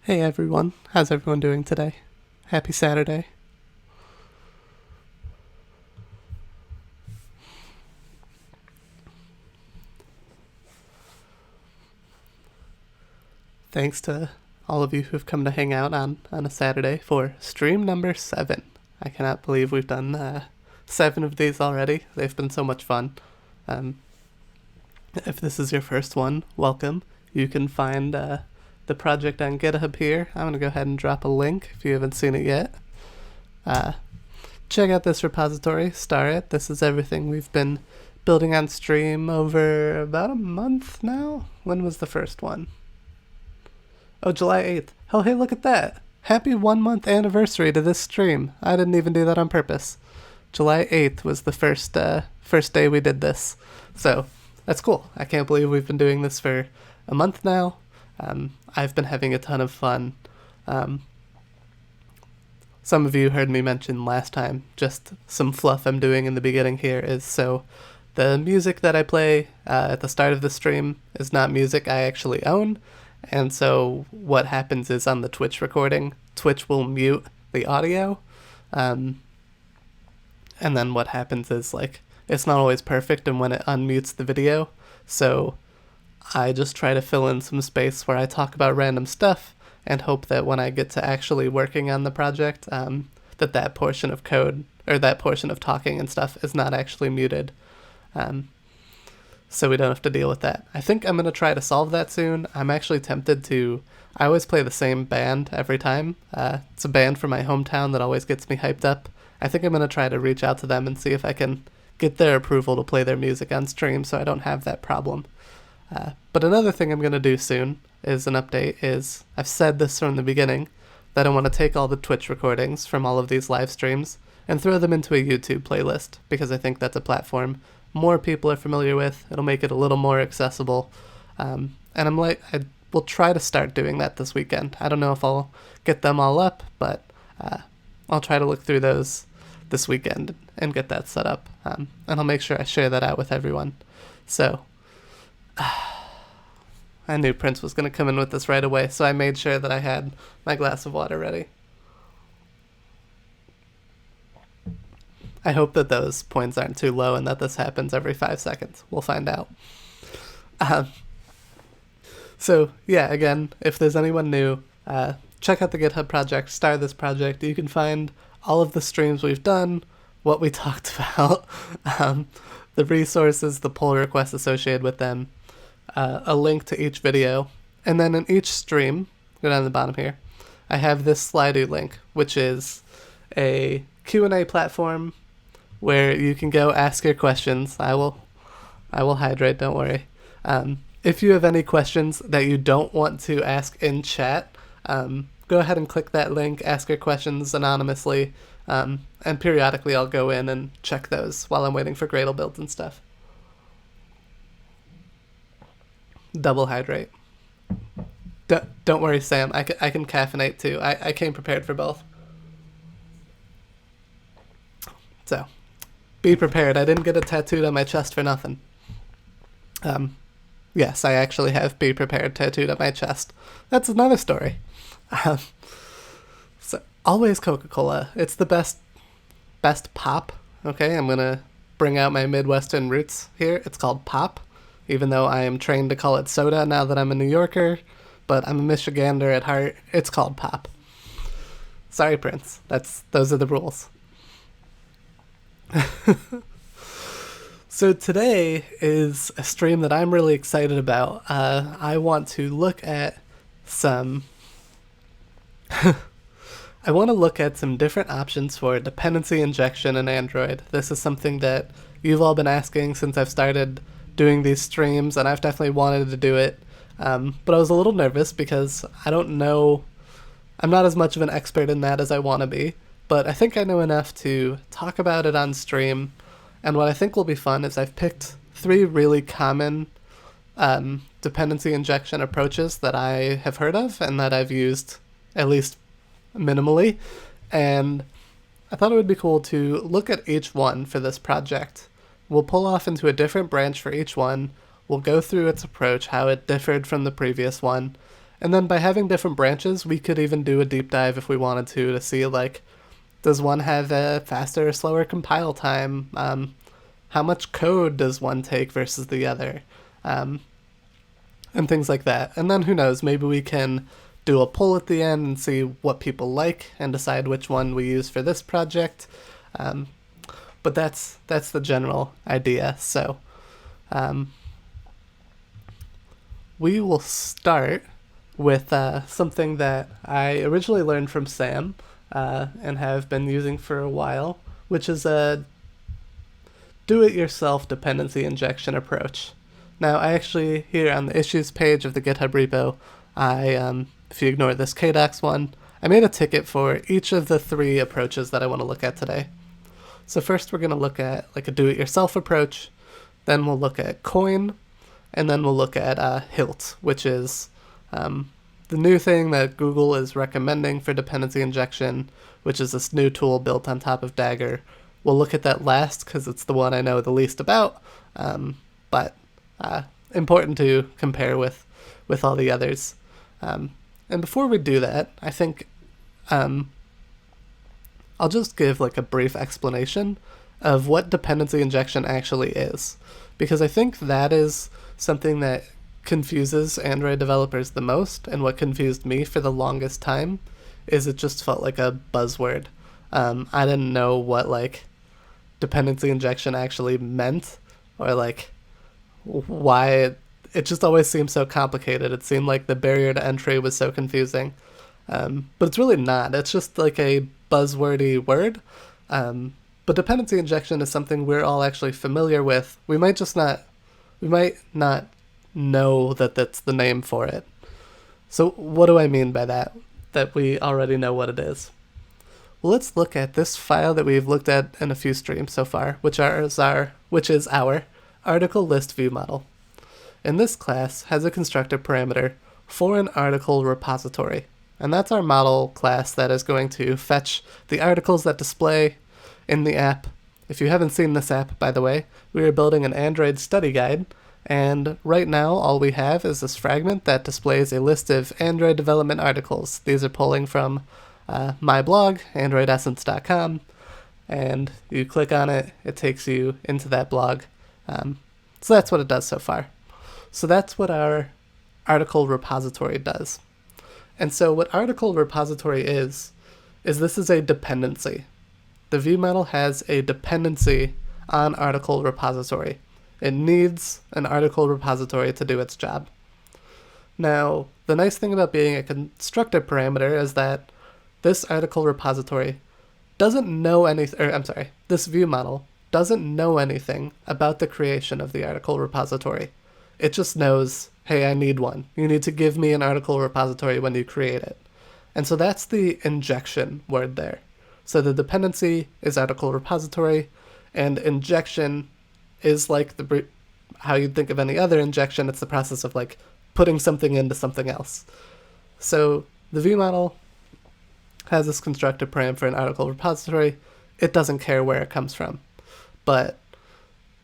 Hey everyone, how's everyone doing today? Happy Saturday. Thanks to all of you who've come to hang out on a Saturday for stream number 7. I cannot believe we've done 7 of these already. They've been so much fun. If this is your first one, welcome. You can find the project on GitHub here. I'm going to go ahead and drop a link if you haven't seen it yet. Check out this repository, star it. This is everything we've been building on stream over about a month now. When was the first one? Oh, July 8th. Oh, hey, look at that. Happy 1 month anniversary to this stream. I didn't even do that on purpose. July 8th was the first day we did this. So, that's cool. I can't believe we've been doing this for a month now. I've been having a ton of fun. Some of you heard me mention last time, just some fluff I'm doing in the beginning here is so the music that I play at the start of the stream is not music I actually own. And so what happens is on the Twitch recording, Twitch will mute the audio. And then what happens is, like, it's not always perfect and when it unmutes the video. So I just try to fill in some space where I talk about random stuff and hope that when I get to actually working on the project, that portion of code or that portion of talking and stuff is not actually muted. So we don't have to deal with that. I think I'm going to try to solve that soon. I'm actually tempted to... I always play the same band every time. It's a band from my hometown that always gets me hyped up. I think I'm going to try to reach out to them and see if I can get their approval to play their music on stream so I don't have that problem. But another thing I'm going to do soon is an update is... I've said this from the beginning, that I want to take all the Twitch recordings from all of these live streams and throw them into a YouTube playlist, because I think that's a platform more people are familiar with. It'll make it a little more accessible. And I will try to start doing that this weekend. I don't know if I'll get them all up, but I'll try to look through those this weekend and get that set up. And I'll make sure I share that out with everyone. So, I knew Prince was going to come in with this right away, so I made sure that I had my glass of water ready. I hope that those points aren't too low and that this happens every 5 seconds. We'll find out. So, yeah, again, if there's anyone new, check out the GitHub project, star this project. You can find all of the streams we've done, what we talked about, the resources, the pull requests associated with them, a link to each video. And then in each stream, go down to the bottom here, I have this Slido link, which is a Q&A platform where you can go ask your questions. I will hydrate, don't worry. If you have any questions that you don't want to ask in chat, go ahead and click that link, ask your questions anonymously, and periodically I'll go in and check those while I'm waiting for Gradle builds and stuff. Double hydrate. Don't worry, Sam, I can caffeinate too. I came prepared for both. So, be prepared. I didn't get it tattooed on my chest for nothing. Yes, I actually have Be Prepared tattooed on my chest. That's another story. So, always Coca-Cola. It's the best pop. Okay, I'm gonna bring out my Midwestern roots here. It's called pop, even though I am trained to call it soda now that I'm a New Yorker, but I'm a Michigander at heart. It's called pop. Sorry, Prince. Those are the rules. So today is a stream that I'm really excited about. I want to look at some different options for dependency injection in Android. This is something that you've all been asking since I've started doing these streams, and I've definitely wanted to do it. But I was a little nervous because I don't know, I'm not as much of an expert in that as I want to be. But I think I know enough to talk about it on stream, and what I think will be fun is I've picked 3 really common dependency injection approaches that I have heard of and that I've used at least minimally, and I thought it would be cool to look at each one for this project. We'll pull off into a different branch for each one, we'll go through its approach, how it differed from the previous one, And then by having different branches, we could even do a deep dive if we wanted to see, like, does one have a faster or slower compile time? How much code does one take versus the other? And things like that. And then who knows, maybe we can do a poll at the end and see what people like and decide which one we use for this project. But that's the general idea. So we will start with something that I originally learned from Sam and have been using for a while, which is a do-it-yourself dependency injection approach. Now, I actually, here on the issues page of the GitHub repo, if you ignore this KDocs one, I made a ticket for each of the 3 approaches that I want to look at today. So first we're going to look at like a do-it-yourself approach, then we'll look at Koin, and then we'll look at Hilt, which is the new thing that Google is recommending for dependency injection, which is this new tool built on top of Dagger. We'll look at that last because it's the one I know the least about, but important to compare with all the others. And before we do that, I think I'll just give like a brief explanation of what dependency injection actually is, because I think that is something that confuses Android developers the most, and what confused me for the longest time is it just felt like a buzzword. I didn't know what like dependency injection actually meant, or like why it just always seemed so complicated. It seemed like the barrier to entry was so confusing, but it's really not. It's just like a buzzwordy word. But dependency injection is something we're all actually familiar with. We might not know that that's the name for it. So what do I mean by that we already know what it is? Well, let's look at this file that we've looked at in a few streams so far, which is our article list view model. And this class has a constructor parameter for an article repository. And that's our model class that is going to fetch the articles that display in the app. If you haven't seen this app, by the way, we are building an Android study guide, and right now all we have is this fragment that displays a list of Android development articles. These are pulling from my blog, androidessence.com, and you click on it, it takes you into that blog. So that's what it does so far. So that's what our article repository does. And so what article repository is this is a dependency. The view model has a dependency on article repository. It needs an article repository to do its job. Now, the nice thing about being a constructor parameter is that this article repository doesn't know anything, this view model doesn't know anything about the creation of the article repository. It just knows, hey, I need one. You need to give me an article repository when you create it. And so that's the injection word there. So the dependency is article repository, and injection is like how you'd think of any other injection. It's the process of like putting something into something else. So the view model has this constructor param for an article repository. It doesn't care where it comes from. But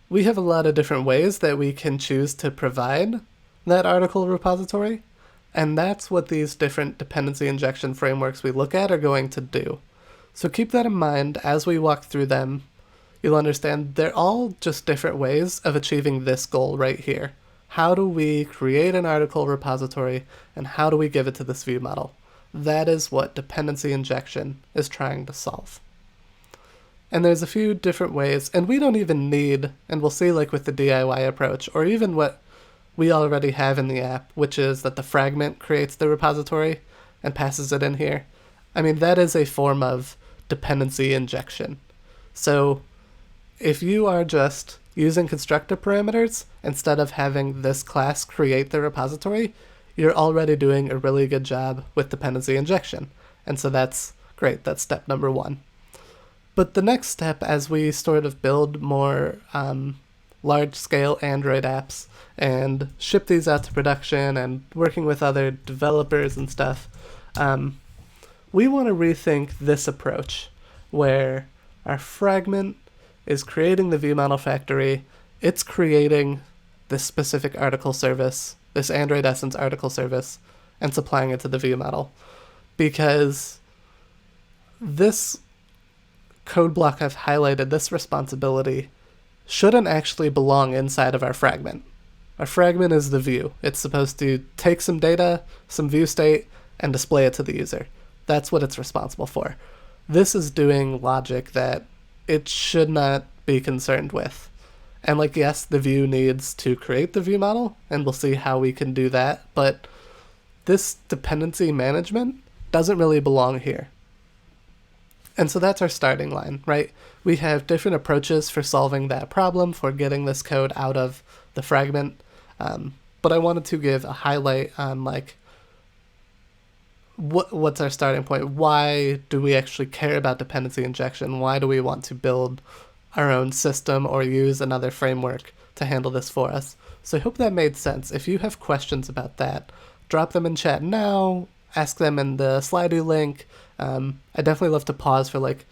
we have a lot of different ways that we can choose to provide that article repository, and that's what these different dependency injection frameworks we look at are going to do. So keep that in mind as we walk through them. You'll understand they're all just different ways of achieving this goal right here. How do we create an article repository, and how do we give it to this view model? That is what dependency injection is trying to solve. And there's a few different ways, and we don't even need, and we'll see like with the DIY approach, or even what we already have in the app, which is that the fragment creates the repository and passes it in here. I mean, that is a form of dependency injection. So if you are just using constructor parameters instead of having this class create the repository, you're already doing a really good job with dependency injection. And so that's great. That's step number one. But the next step, as we sort of build more large-scale Android apps and ship these out to production and working with other developers and stuff, we want to rethink this approach where our fragment is creating the vModel factory, it's creating this specific article service, this Android Essence article service, and supplying it to the view model. Because this code block I've highlighted, this responsibility, shouldn't actually belong inside of our fragment. Our fragment is the view. It's supposed to take some data, some view state, and display it to the user. That's what it's responsible for. This is doing logic that it should not be concerned with. And like, yes, the view needs to create the view model, and we'll see how we can do that, but this dependency management doesn't really belong here. And so that's our starting line, right? We have different approaches for solving that problem, for getting this code out of the fragment. But I wanted to give a highlight on like what's our starting point? Why do we actually care about dependency injection? Why do we want to build our own system or use another framework to handle this for us? So I hope that made sense. If you have questions about that, drop them in chat now, ask them in the Slido link. I definitely love to pause for like,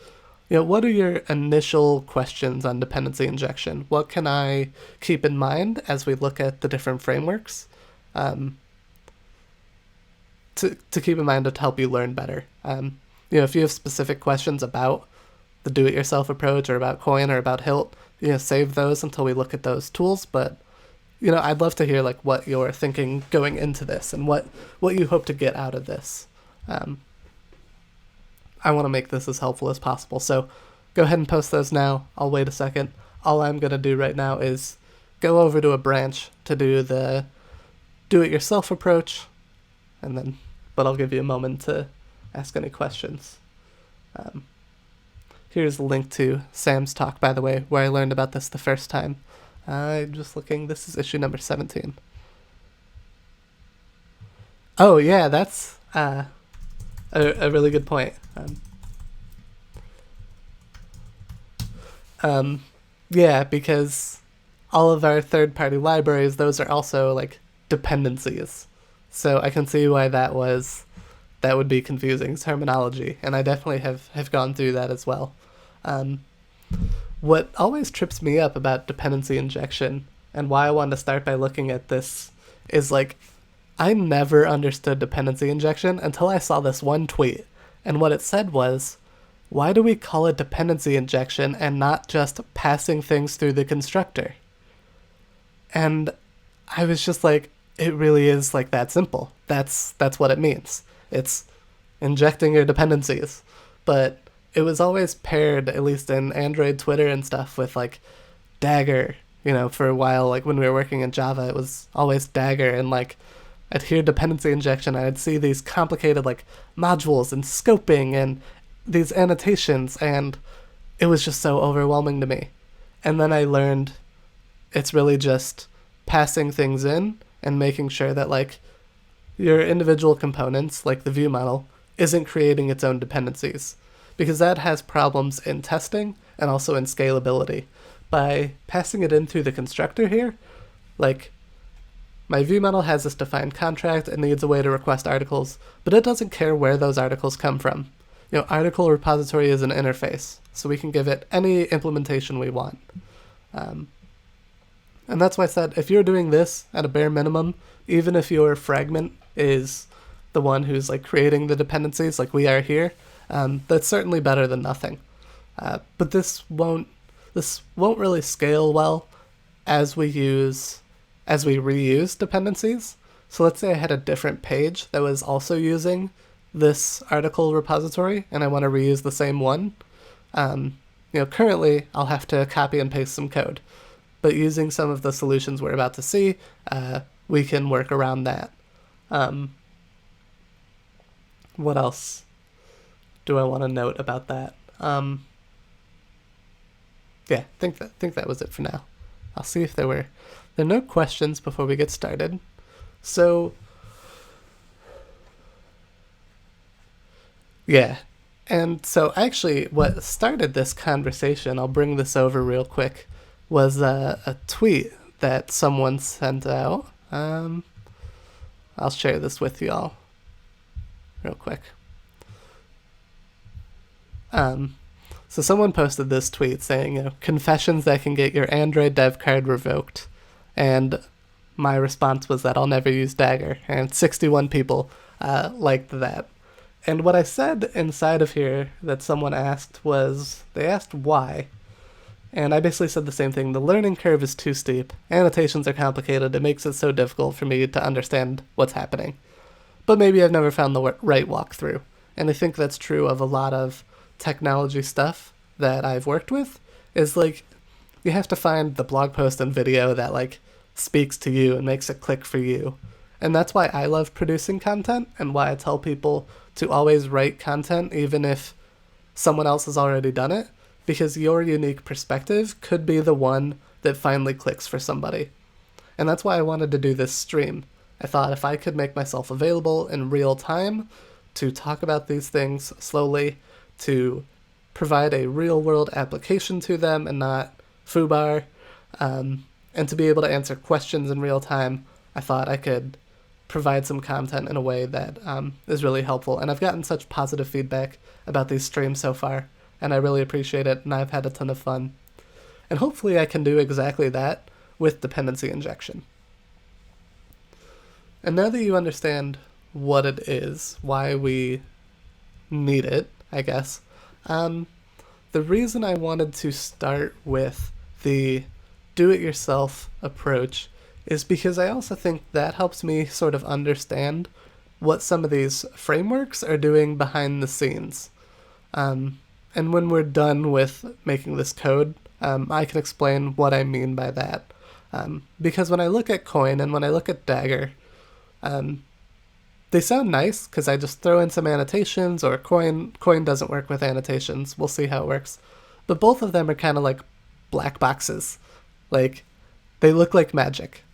what are your initial questions on dependency injection? What can I keep in mind as we look at the different frameworks to keep in mind to help you learn better? If you have specific questions about the do-it-yourself approach or about Koin or about Hilt, save those until we look at those tools. But I'd love to hear like what you're thinking going into this and what you hope to get out of this. I want to make this as helpful as possible, so go ahead and post those now. I'll wait a second. All I'm going to do right now is go over to a branch to do the do-it-yourself approach, but I'll give you a moment to ask any questions. Here's a link to Sam's talk, by the way, where I learned about this the first time. I'm just looking. This is issue number 17. Oh, yeah, that's a really good point. Yeah, because all of our third-party libraries, those are also like dependencies. So I can see why that would be confusing terminology, and I definitely have gone through that as well. What always trips me up about dependency injection, and why I wanted to start by looking at this, is like, I never understood dependency injection until I saw this one tweet, and what it said was, why do we call it dependency injection and not just passing things through the constructor? And I was just like, it really is like that simple. That's what it means. It's injecting your dependencies. But it was always paired, at least in Android Twitter and stuff, with like Dagger. For a while, like when we were working in Java, it was always Dagger, and like I'd hear dependency injection, and I'd see these complicated like modules and scoping and these annotations, and it was just so overwhelming to me. And then I learned it's really just passing things in and making sure that like your individual components, like the view model, isn't creating its own dependencies, because that has problems in testing and also in scalability. By passing it in through the constructor here, like my view model has this defined contract and needs a way to request articles, but it doesn't care where those articles come from. Article repository is an interface, so we can give it any implementation we want. And that's why I said, if you're doing this at a bare minimum, even if your fragment is the one who's like creating the dependencies like we are here, that's certainly better than nothing. But this won't really scale well as we reuse dependencies. So let's say I had a different page that was also using this article repository, and I want to reuse the same one. Currently I'll have to copy and paste some code, but using some of the solutions we're about to see, we can work around that. What else do I want to note about that? Yeah, I think that was it for now. I'll see if there are no questions before we get started. So yeah, and so actually what started this conversation, I'll bring this over real quick, was a tweet that someone sent out. I'll share this with y'all real quick. So someone posted this tweet saying, confessions that can get your Android dev card revoked. And my response was that I'll never use Dagger, and 61 people liked that. And what I said inside of here that someone asked was, they asked why. And I basically said the same thing. The learning curve is too steep. Annotations are complicated. It makes it so difficult for me to understand what's happening. But maybe I've never found the right walkthrough. And I think that's true of a lot of technology stuff that I've worked with, is like, you have to find the blog post and video that like speaks to you and makes it click for you. And that's why I love producing content, and why I tell people to always write content even if someone else has already done it, because your unique perspective could be the one that finally clicks for somebody. And that's why I wanted to do this stream. I thought if I could make myself available in real time to talk about these things slowly, to provide a real world application to them and not foobar, and to be able to answer questions in real time, I thought I could provide some content in a way that is really helpful. And I've gotten such positive feedback about these streams so far, and I really appreciate it, and I've had a ton of fun. And hopefully I can do exactly that with Dependency Injection. And now that you understand what it is, why we need it, I guess, the reason I wanted to start with the do-it-yourself approach is because I also think that helps me sort of understand what some of these frameworks are doing behind the scenes. And when we're done with making this code, I can explain what I mean by that. Because when I look at Koin and when I look at Dagger, they sound nice because I just throw in some annotations, or Koin doesn't work with annotations. We'll see how it works. But both of them are kind of like black boxes. Like, they look like magic.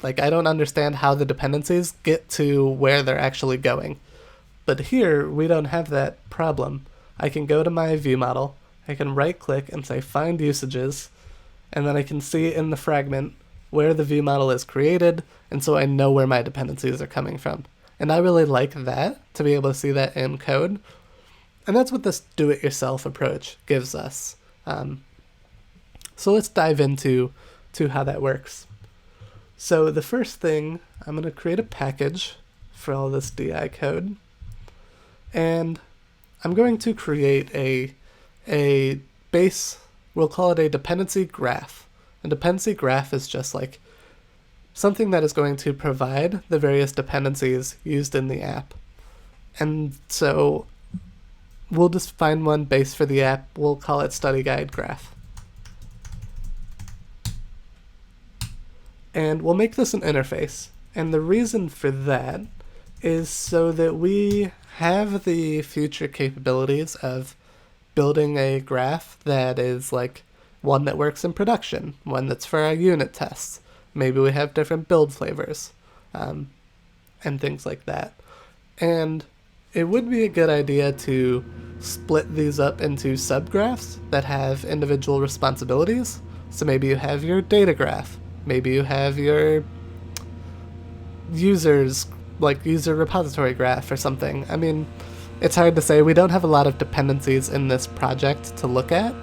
Like, I don't understand how the dependencies get to where they're actually going. But here, we don't have that problem. I can go to my view model, I can right-click and say Find Usages, and then I can see in the fragment where the view model is created, and so I know where my dependencies are coming from. And I really like that, to be able to see that in code. And that's what this do-it-yourself approach gives us. So let's dive into how that works. So the first thing, I'm going to create a package for all this DI code, and I'm going to create a base, we'll call it a dependency graph. A dependency graph is just like something that is going to provide the various dependencies used in the app. And so we'll just find one base for the app, we'll call it study guide graph. And we'll make this an interface. And the reason for that is so that we have the future capabilities of building a graph that is like one that works in production, one that's for our unit tests. Maybe we have different build flavors, and things like that. And it would be a good idea to split these up into subgraphs that have individual responsibilities. So maybe you have your data graph. Maybe you have your users, like user repository graph or something. I mean, it's hard to say. We don't have a lot of dependencies in this project to look at.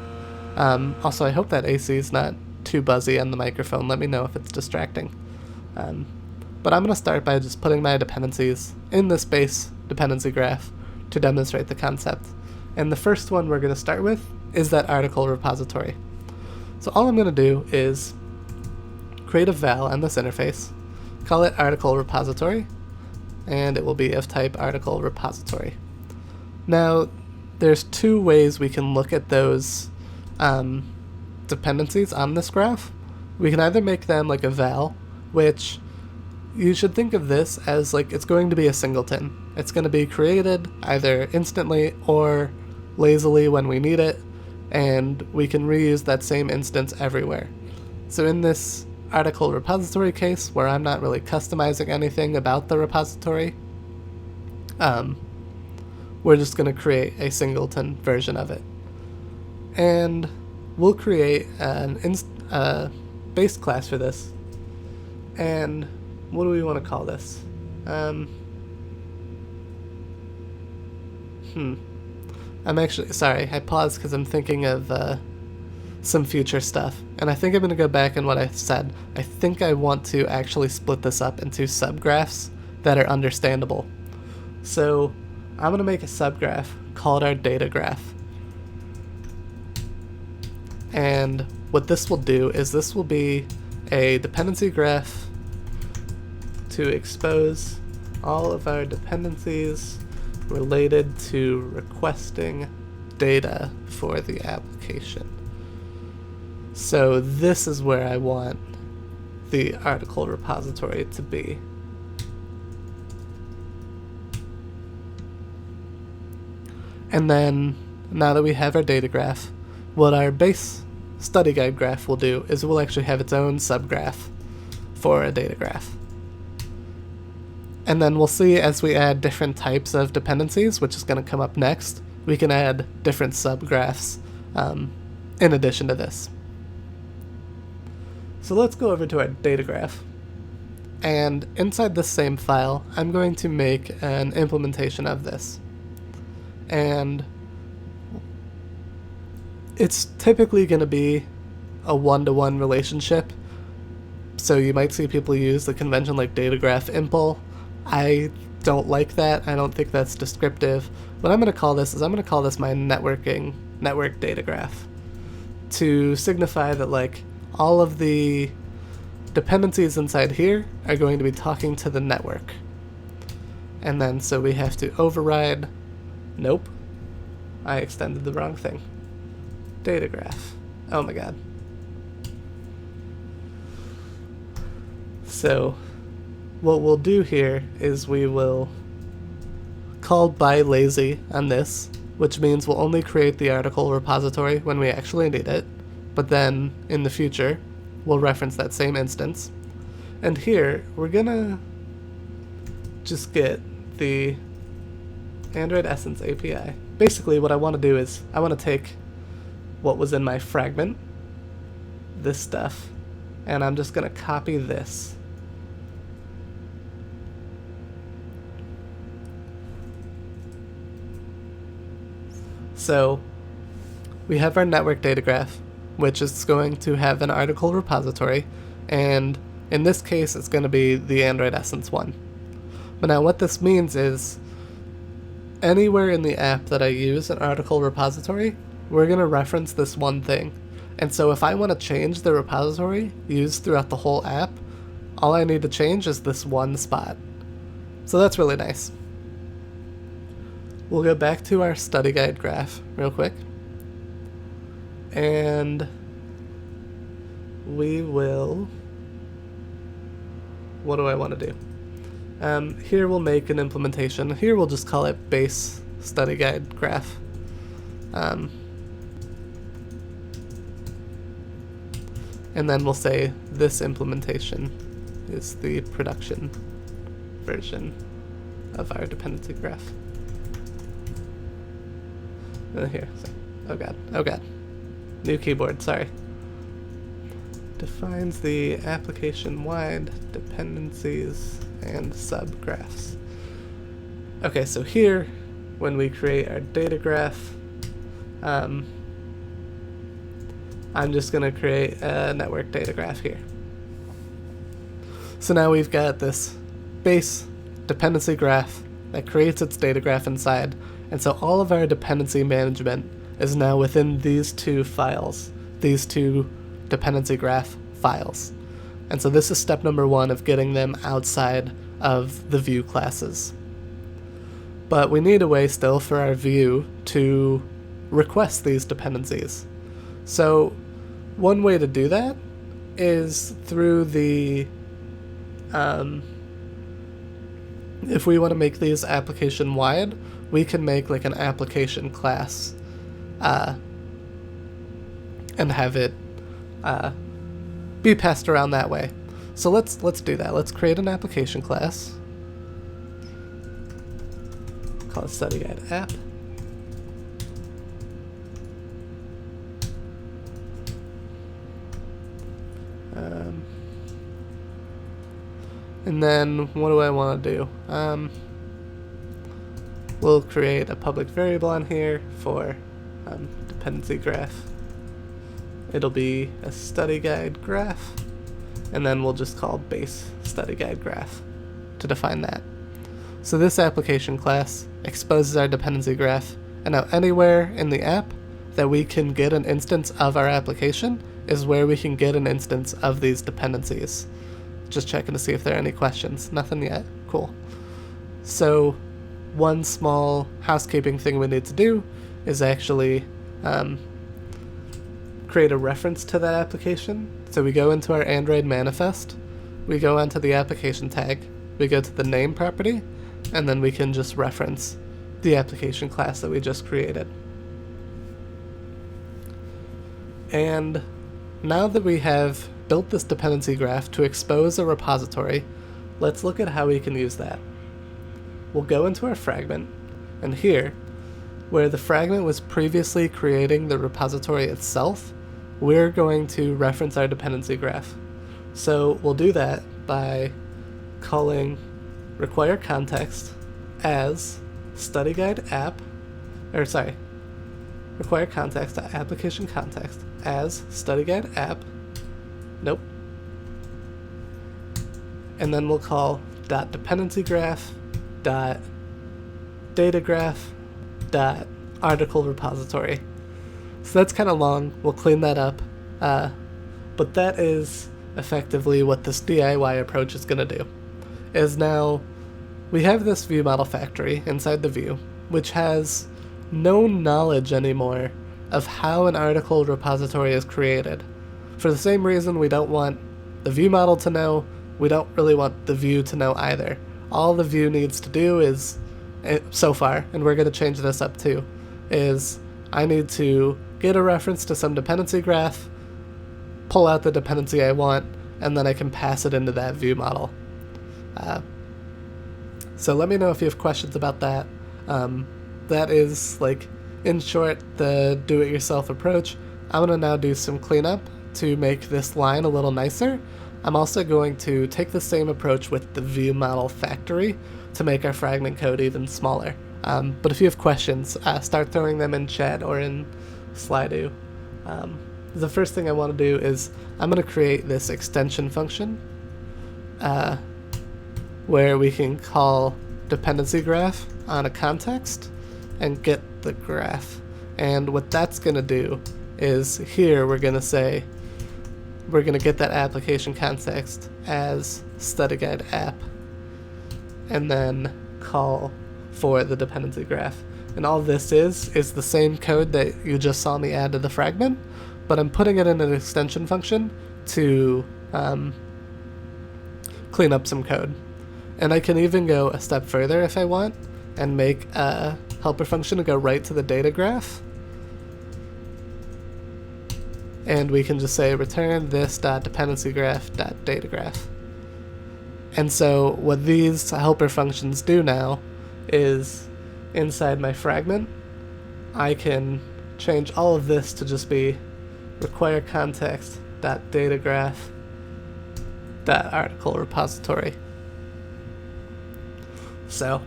Also, I hope that AC is not too buzzy on the microphone. Let me know if it's distracting. But I'm going to start by just putting my dependencies in this base dependency graph to demonstrate the concept. And the first one we're going to start with is that article repository. So all I'm going to do is create a val on this interface, call it article repository, and it will be of type article repository. Now, there's two ways we can look at those dependencies on this graph. We can either make them like a val, which you should think of this as like it's going to be a singleton. It's going to be created either instantly or lazily when we need it, and we can reuse that same instance everywhere. So in this article repository case, where I'm not really customizing anything about the repository, we're just going to create a singleton version of it. And we'll create an base class for this. And what do we want to call this? I'm actually, sorry, I paused because I'm thinking of some future stuff. And I think I'm going to go back in what I said. I think I want to actually split this up into subgraphs that are understandable. So I'm going to make a subgraph called our data graph. And what this will do is this will be a dependency graph to expose all of our dependencies related to requesting data for the application. So this is where I want the article repository to be. And then, now that we have our data graph, what our base study guide graph will do is it will actually have its own subgraph for a data graph. And then we'll see as we add different types of dependencies, which is going to come up next, we can add different subgraphs in addition to this. So let's go over to our data graph. And inside this same file, I'm going to make an implementation of this. And it's typically going to be a one-to-one relationship. So you might see people use the convention like data graph impl. I don't like that. I don't think that's descriptive. What I'm going to call this is I'm going to call this my network data graph to signify that like all of the dependencies inside here are going to be talking to the network. And then so we have to override. Nope, I extended the wrong thing. Data graph. Oh my god. So what we'll do here is we will call by lazy on this, which means we'll only create the article repository when we actually need it, but then in the future we'll reference that same instance. And here we're gonna just get the Android Essence API. Basically what I want to do is I want to take what was in my fragment, this stuff, and I'm just going to copy this. So we have our network data graph, which is going to have an article repository, and in this case it's going to be the Android Essence one. But now what this means is anywhere in the app that I use an article repository, we're going to reference this one thing. And so if I want to change the repository used throughout the whole app, all I need to change is this one spot. So that's really nice. We'll go back to our study guide graph real quick. And we will... What do I want to do? Here we'll make an implementation. Here we'll just call it base study guide graph. And then we'll say this implementation is the production version of our dependency graph. Here, so, oh god, new keyboard, sorry. Defines the application-wide dependencies and subgraphs. Okay, so here, when we create our data graph, I'm just going to create a network data graph here. So now we've got this base dependency graph that creates its data graph inside, and so all of our dependency management is now within these two files, these two dependency graph files. And so this is step number one of getting them outside of the view classes. But we need a way still for our view to request these dependencies. So one way to do that is through the, if we want to make these application wide, we can make like an application class and have it be passed around that way. So let's do that. Let's create an application class. Call it study guide app. And then what do I want to do? We'll create a public variable on here for dependency graph it'll be a study guide graph, and then we'll just call base study guide graph to define that. So this application class exposes our dependency graph, and now anywhere in the app that we can get an instance of our application is where we can get an instance of these dependencies. Just checking to see if there are any questions. Nothing yet. Cool. So one small housekeeping thing we need to do is actually create a reference to that application. So we go into our Android manifest, we go onto the application tag, we go to the name property, and then we can just reference the application class that we just created. And now that we have built this dependency graph to expose a repository, let's look at how we can use that. We'll go into our fragment, and here, where the fragment was previously creating the repository itself, we're going to reference our dependency graph. So we'll do that by calling require context as study guide app, require context to application context as study guide app, and then we'll call .dependency graph .data graph .article repository. So that's kind of long. We'll clean that up, but that is effectively what this DIY approach is going to do. Is now we have this view model factory inside the view, which has no knowledge anymore of how an article repository is created. For the same reason we don't want the view model to know, we don't really want the view to know either. All the view needs to do is, so far, and we're going to change this up too, is I need to get a reference to some dependency graph, pull out the dependency I want, and then I can pass it into that view model. So let me know if you have questions about that. That is, like, in short, the do-it-yourself approach. I'm going to now do some cleanup to make this line a little nicer. I'm also going to take the same approach with the view model factory to make our fragment code even smaller. But if you have questions, start throwing them in chat or in Slido. The first thing I want to do is I'm going to create this extension function where we can call dependency graph on a context and get the graph. And what that's going to do is here we're going to say we're going to get that application context as study guide app and then call for the dependency graph. And all this is the same code that you just saw me add to the fragment, but I'm putting it in an extension function to clean up some code. And I can even go a step further if I want and make a helper function to go right to the data graph. And we can just say return this .dependency graph .data graph. And so what these helper functions do now is inside my fragment, I can change all of this to just be require context .data graph .article repository. So,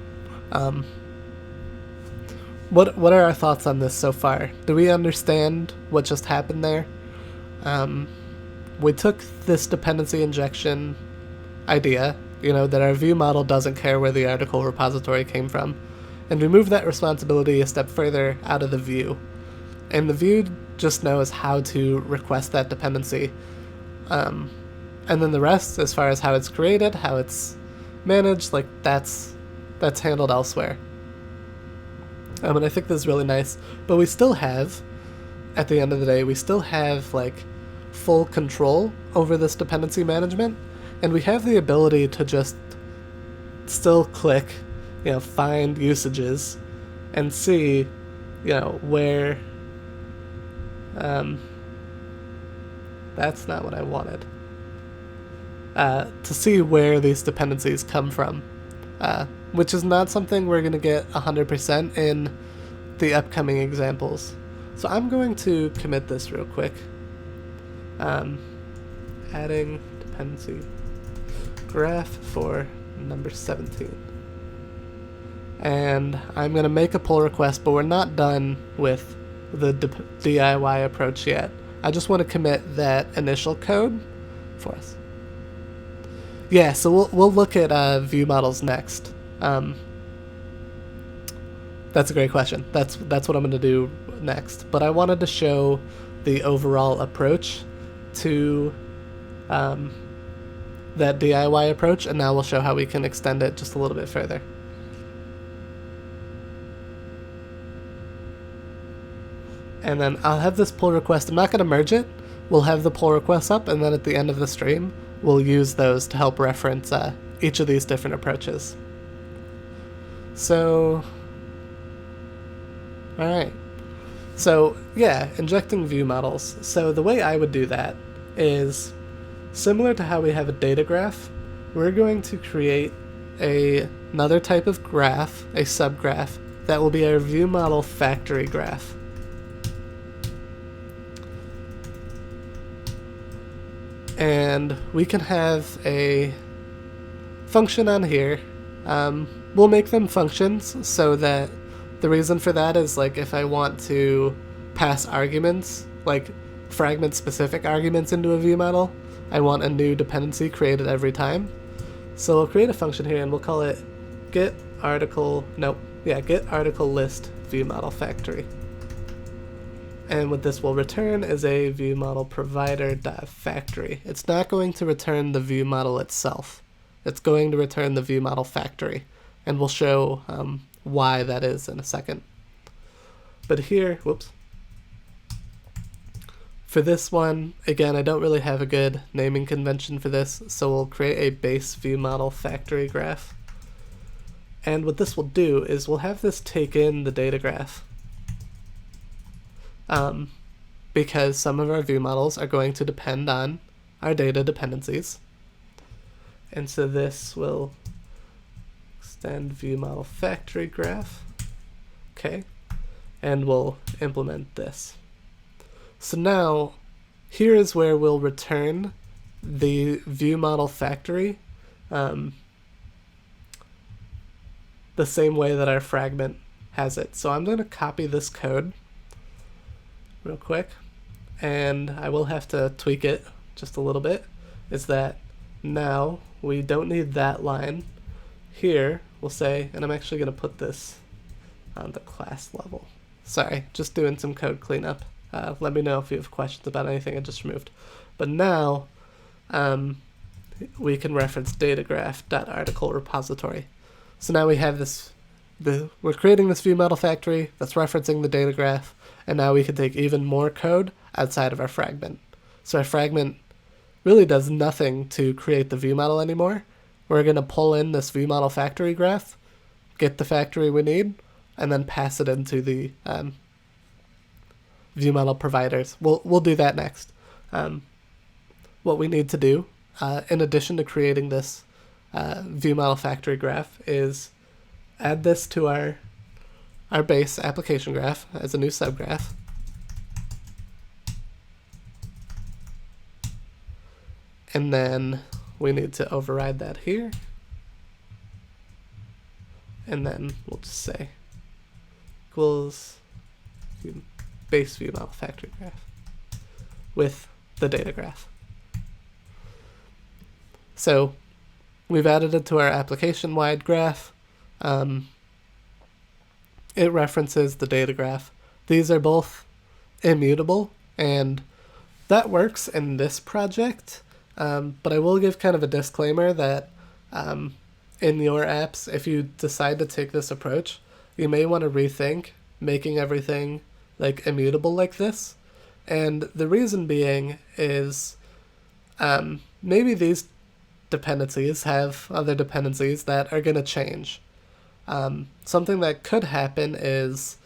what are our thoughts on this so far? Do we understand what just happened there? We took this dependency injection idea, that our view model doesn't care where the article repository came from, and we moved that responsibility a step further out of the view. And the view just knows how to request that dependency. And then the rest, as far as how it's created, how it's managed, like that's handled elsewhere. And I think this is really nice. But we still have, at the end of the day, we still have like full control over this dependency management, and we have the ability to just still click, find usages and see, where, that's not what I wanted, to see where these dependencies come from, which is not something we're going to get 100% in the upcoming examples. So I'm going to commit this real quick. Adding dependency graph for number 17. And I'm going to make a pull request, but we're not done with the DIY approach yet. I just want to commit that initial code for us. Yeah, so we'll look at view models next. That's a great question. That's what I'm going to do next. But I wanted to show the overall approach to that DIY approach, and now we'll show how we can extend it just a little bit further. And then I'll have this pull request. I'm not going to merge it. We'll have the pull requests up, and then at the end of the stream, we'll use those to help reference each of these different approaches. So, all right. So yeah, injecting view models. So the way I would do that is similar to how we have a data graph. We're going to create another type of graph, a subgraph, that will be our view model factory graph. And we can have a function on here. We'll make them functions so that the reason for that is, like, if I want to pass arguments, like fragment specific arguments into a view model, I want a new dependency created every time. So we'll create a function here and we'll call it get article list view model factory. And what this will return is a view model provider.factory. It's not going to return the view model itself. It's going to return the view model factory. And we'll show why that is in a second. But here, for this one, again, I don't really have a good naming convention for this, so we'll create a base view model factory graph. And what this will do is we'll have this take in the data graph. Because some of our view models are going to depend on our data dependencies. And so this will extend view model factory graph. Okay. And we'll implement this. So now, here is where we'll return the view model factory the same way that our fragment has it. So I'm going to copy this code real quick, and I will have to tweak it just a little bit, is that now we don't need that line. Here we'll say, and I'm actually going to put this on the class level. Sorry, just doing some code cleanup. Let me know if you have questions about anything I just removed. But now we can reference datagraph.article repository. So now we have this, we're creating this view model factory that's referencing the data graph, and now we can take even more code outside of our fragment. So our fragment really does nothing to create the view model anymore. We're going to pull in this view model factory graph, get the factory we need, and then pass it into the view model providers. We'll do that next. What we need to do, in addition to creating this view model factory graph, is add this to our base application graph as a new subgraph. And then we need to override that here. And then we'll just say equals base view model factory graph with the data graph. So we've added it to our application-wide graph. It references the data graph. These are both immutable, and that works in this project. But I will give kind of a disclaimer that in your apps, if you decide to take this approach, you may want to rethink making everything like immutable like this. And the reason being is maybe these dependencies have other dependencies that are going to change. Something that could happen is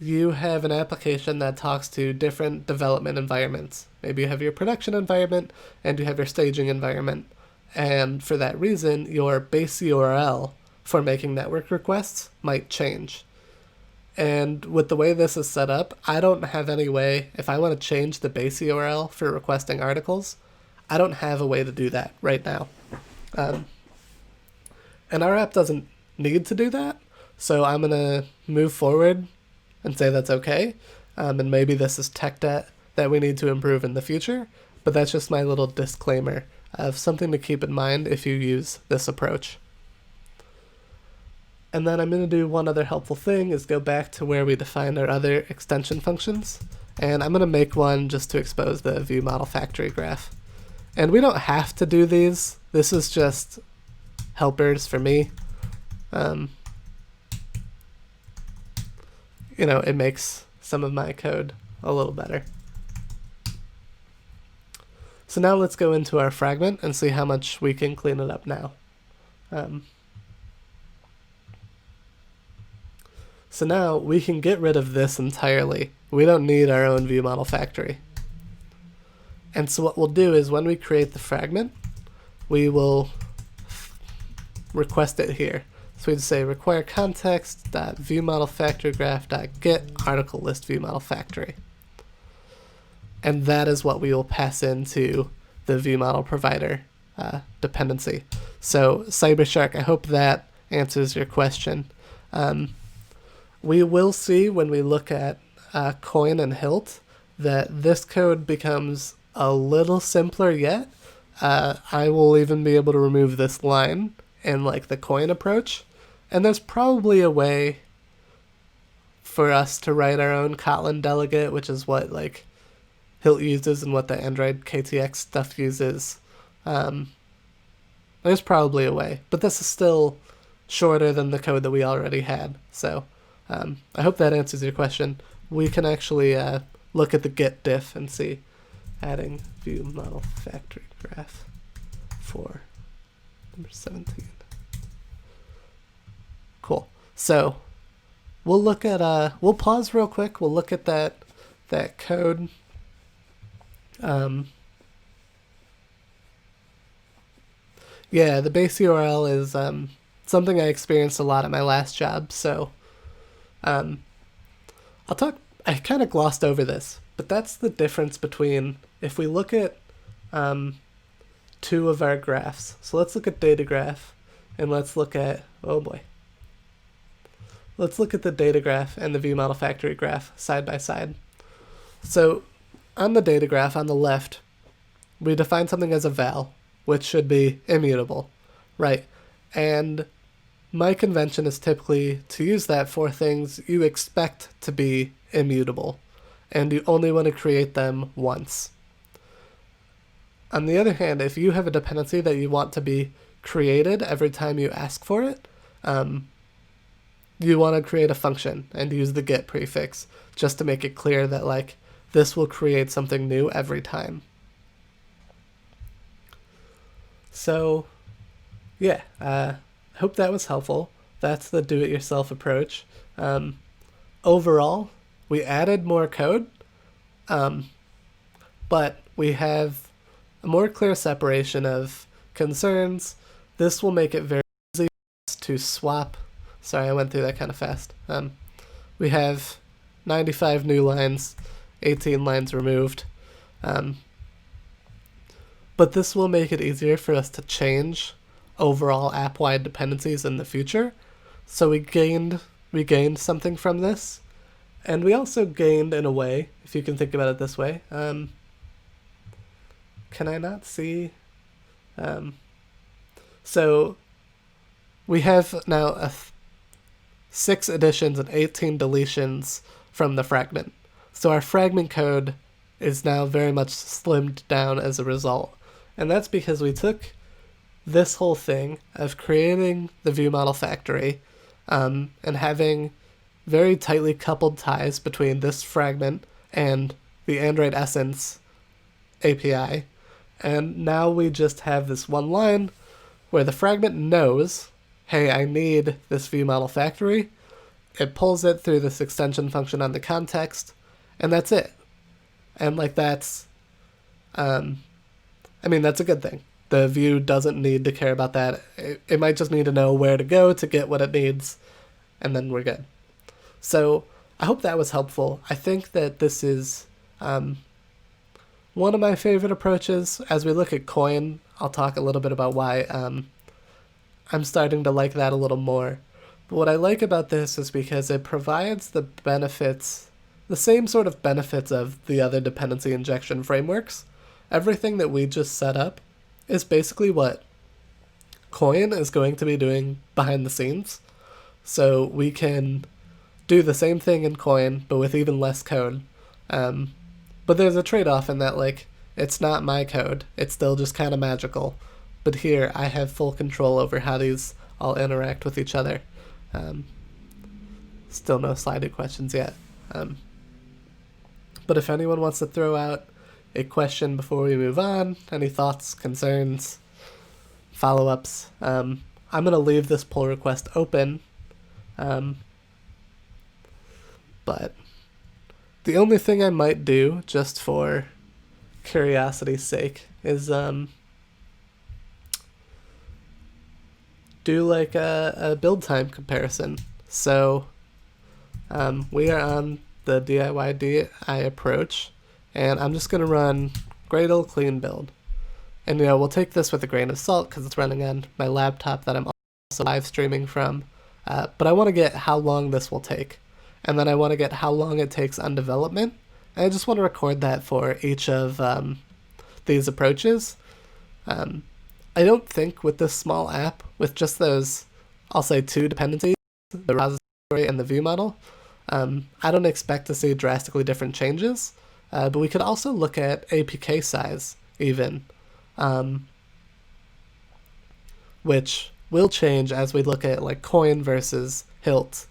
you have an application that talks to different development environments. Maybe you have your production environment and you have your staging environment. And for that reason, your base URL for making network requests might change. And with the way this is set up, I don't have any way, if I want to change the base URL for requesting articles, I don't have a way to do that right now. And our app doesn't need to do that, so I'm going to move forward and say that's okay. And maybe this is tech debt, that we need to improve in the future, but that's just my little disclaimer of something to keep in mind if you use this approach. And then I'm going to do one other helpful thing is go back to where we defined our other extension functions. And I'm going to make one just to expose the viewModelFactory graph. And we don't have to do these. This is just helpers for me. You know, it makes some of my code a little better. So now let's go into our fragment and see how much we can clean it up now. So now we can get rid of this entirely. We don't need our own viewModelFactory. And so what we'll do is when we create the fragment, we will request it here. So we'd say require context.viewModelFactoryGraph.get article list viewModelFactory. And that is what we will pass into the viewModel provider dependency. So Cybershark, I hope that answers your question. We will see when we look at Koin and Hilt that this code becomes a little simpler yet. I will even be able to remove this line in like the Koin approach. And there's probably a way for us to write our own Kotlin delegate, which is what like Hilt uses and what the Android KTX stuff uses. There's probably a way, but this is still shorter than the code that we already had. So I hope that answers your question. We can actually look at the get diff and see adding viewModelFactory graph for number 17. Cool. So we'll look at we'll pause real quick. We'll look at that code. Yeah, the base URL is something I experienced a lot at my last job. So I kind of glossed over this, but that's the difference between if we look at two of our graphs. So let's look at data graph and let's look at, oh boy. Let's look at the data graph and the viewModelFactory graph side by side. So on the data graph on the left, we define something as a val, which should be immutable, right? And my convention is typically to use that for things you expect to be immutable, and you only want to create them once. On the other hand, if you have a dependency that you want to be created every time you ask for it, you want to create a function and use the get prefix just to make it clear that like this will create something new every time. So yeah, hope that was helpful. That's the do-it-yourself approach. Overall, we added more code, but we have a more clear separation of concerns. This will make it very easy to swap. Sorry, I went through that kind of fast. We have 95 new lines, 18 lines removed. But this will make it easier for us to change overall app-wide dependencies in the future. So we gained something from this. And we also gained in a way, if you can think about it this way. Can I not see? So we have now 6 additions and 18 deletions from the fragment. So our fragment code is now very much slimmed down as a result. And that's because we took this whole thing of creating the viewModelFactory and having very tightly coupled ties between this fragment and the Android Essence API. And now we just have this one line where the fragment knows, hey, I need this viewModelFactory. It pulls it through this extension function on the context, and that's it. And like that's, that's a good thing. The view doesn't need to care about that. It might just need to know where to go to get what it needs, and then we're good. So I hope that was helpful. I think that this is one of my favorite approaches. As we look at Koin, I'll talk a little bit about why I'm starting to like that a little more. But what I like about this is because it provides the benefits, the same sort of benefits of the other dependency injection frameworks. Everything that we just set up is basically what Koin is going to be doing behind the scenes. So we can do the same thing in Koin, but with even less code. But there's a trade-off in that, like, it's not my code. It's still just kind of magical. But here, I have full control over how these all interact with each other. Still no slided questions yet. But if anyone wants to throw out a question before we move on, any thoughts, concerns, follow-ups, I'm going to leave this pull request open. But the only thing I might do, just for curiosity's sake, is do like a build time comparison. So we are on the DIY DI approach, and I'm just going to run Gradle clean build. And we'll take this with a grain of salt because it's running on my laptop that I'm also live streaming from. But I want to get how long this will take. And then I want to get how long it takes on development. And I just want to record that for each of these approaches. I don't think with this small app, with just those, I'll say 2 dependencies, the repository and the view model, I don't expect to see drastically different changes. But we could also look at Apk Size, even, which will change as we look at like Koin versus Hilt.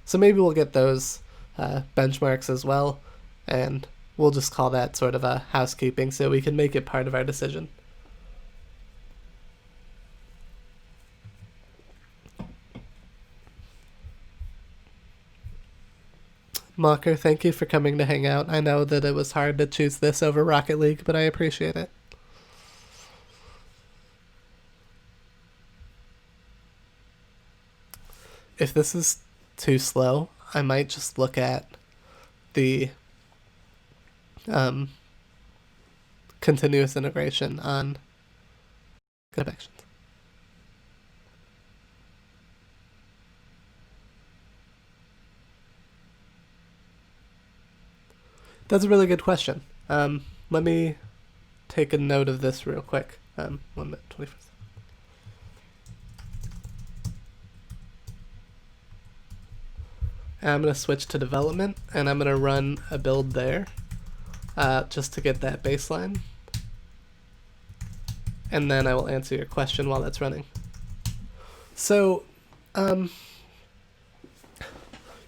So maybe we'll get those benchmarks as well, and we'll just call that sort of a housekeeping so we can make it part of our decision. Mocker, thank you for coming to hang out. I know that it was hard to choose this over Rocket League, but I appreciate it. If this is too slow, I might just look at the continuous integration on GitHub Actions. That's a really good question. Let me take a note of this real quick. 1 minute, 21st. I'm going to switch to development, and I'm going to run a build there just to get that baseline. And then I will answer your question while that's running. So, yeah,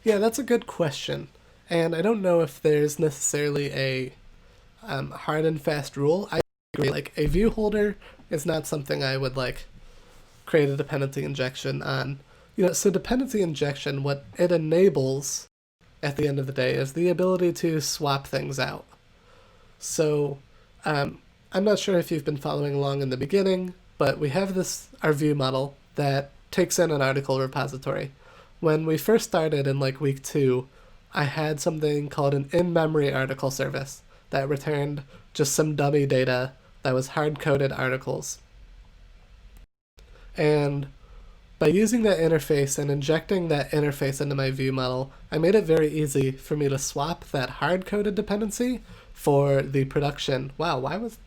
that's a good question. And I don't know if there's necessarily a hard and fast rule. I agree, like, a view holder is not something I would, like, create a dependency injection on. So dependency injection, what it enables at the end of the day is the ability to swap things out. So I'm not sure if you've been following along in the beginning, but we have our view model that takes in an article repository. When we first started in like week 2, I had something called an in-memory article service that returned just some dummy data that was hard-coded articles. And by using that interface and injecting that interface into my view model, I made it very easy for me to swap that hard-coded dependency for the production. Wow,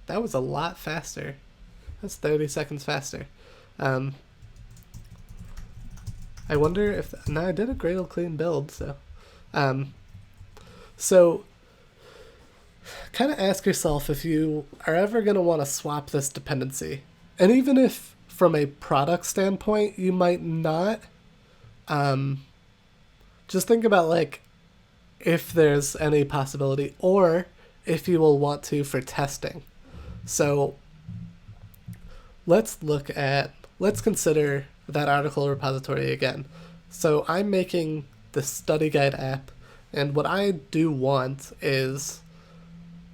that was a lot faster. That's 30 seconds faster. I wonder if... No, I did a Gradle clean build, so... So, kind of ask yourself if you are ever going to want to swap this dependency. And even if from a product standpoint, you might not. Just think about like if there's any possibility, or if you will want to for testing. So let's consider that article repository again. So I'm making the study guide app, and what I do want is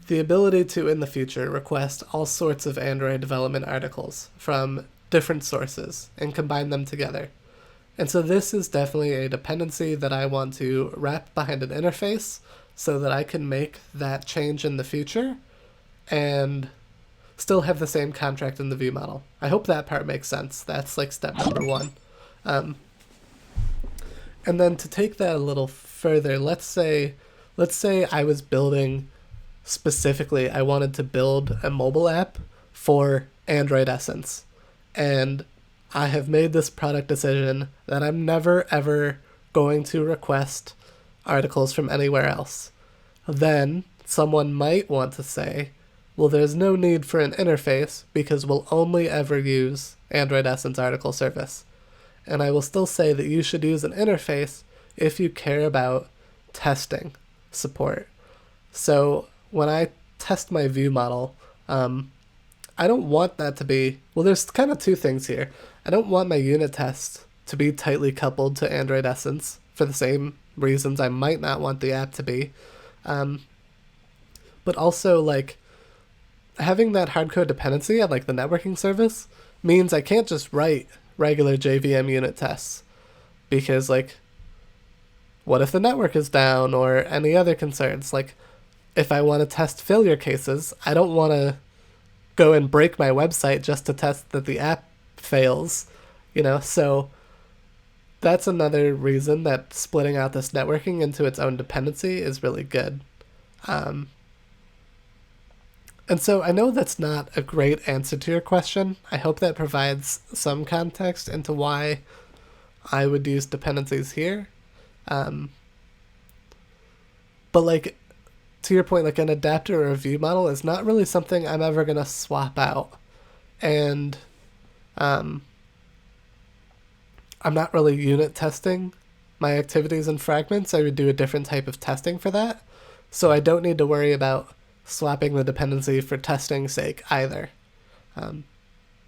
the ability to, in the future, request all sorts of Android development articles from different sources and combine them together. And so this is definitely a dependency that I want to wrap behind an interface so that I can make that change in the future and still have the same contract in the view model. I hope that part makes sense. That's like step number 1. And then to take that a little further, let's say let's say I was building specifically, I wanted to build a mobile app for Android Essence. And I have made this product decision that I'm never ever going to request articles from anywhere else. Then someone might want to say, well, there's no need for an interface because we'll only ever use Android Essence article service. And I will still say that you should use an interface if you care about testing support. So when I test my view model, I don't want that to be, well, there's kind of two things here. I don't want my unit tests to be tightly coupled to Android Essence for the same reasons I might not want the app to be. But also, like, having that hardcode dependency at, like, the networking service means I can't just write regular JVM unit tests. Because, like, what if the network is down or any other concerns? Like, if I want to test failure cases, I don't want to go and break my website just to test that the app fails, so that's another reason that splitting out this networking into its own dependency is really good. And so I know that's not a great answer to your question. I hope that provides some context into why I would use dependencies here. But like, to your point, like an adapter or a view model is not really something I'm ever going to swap out. And I'm not really unit testing my activities and fragments. I would do a different type of testing for that. So I don't need to worry about swapping the dependency for testing's sake either.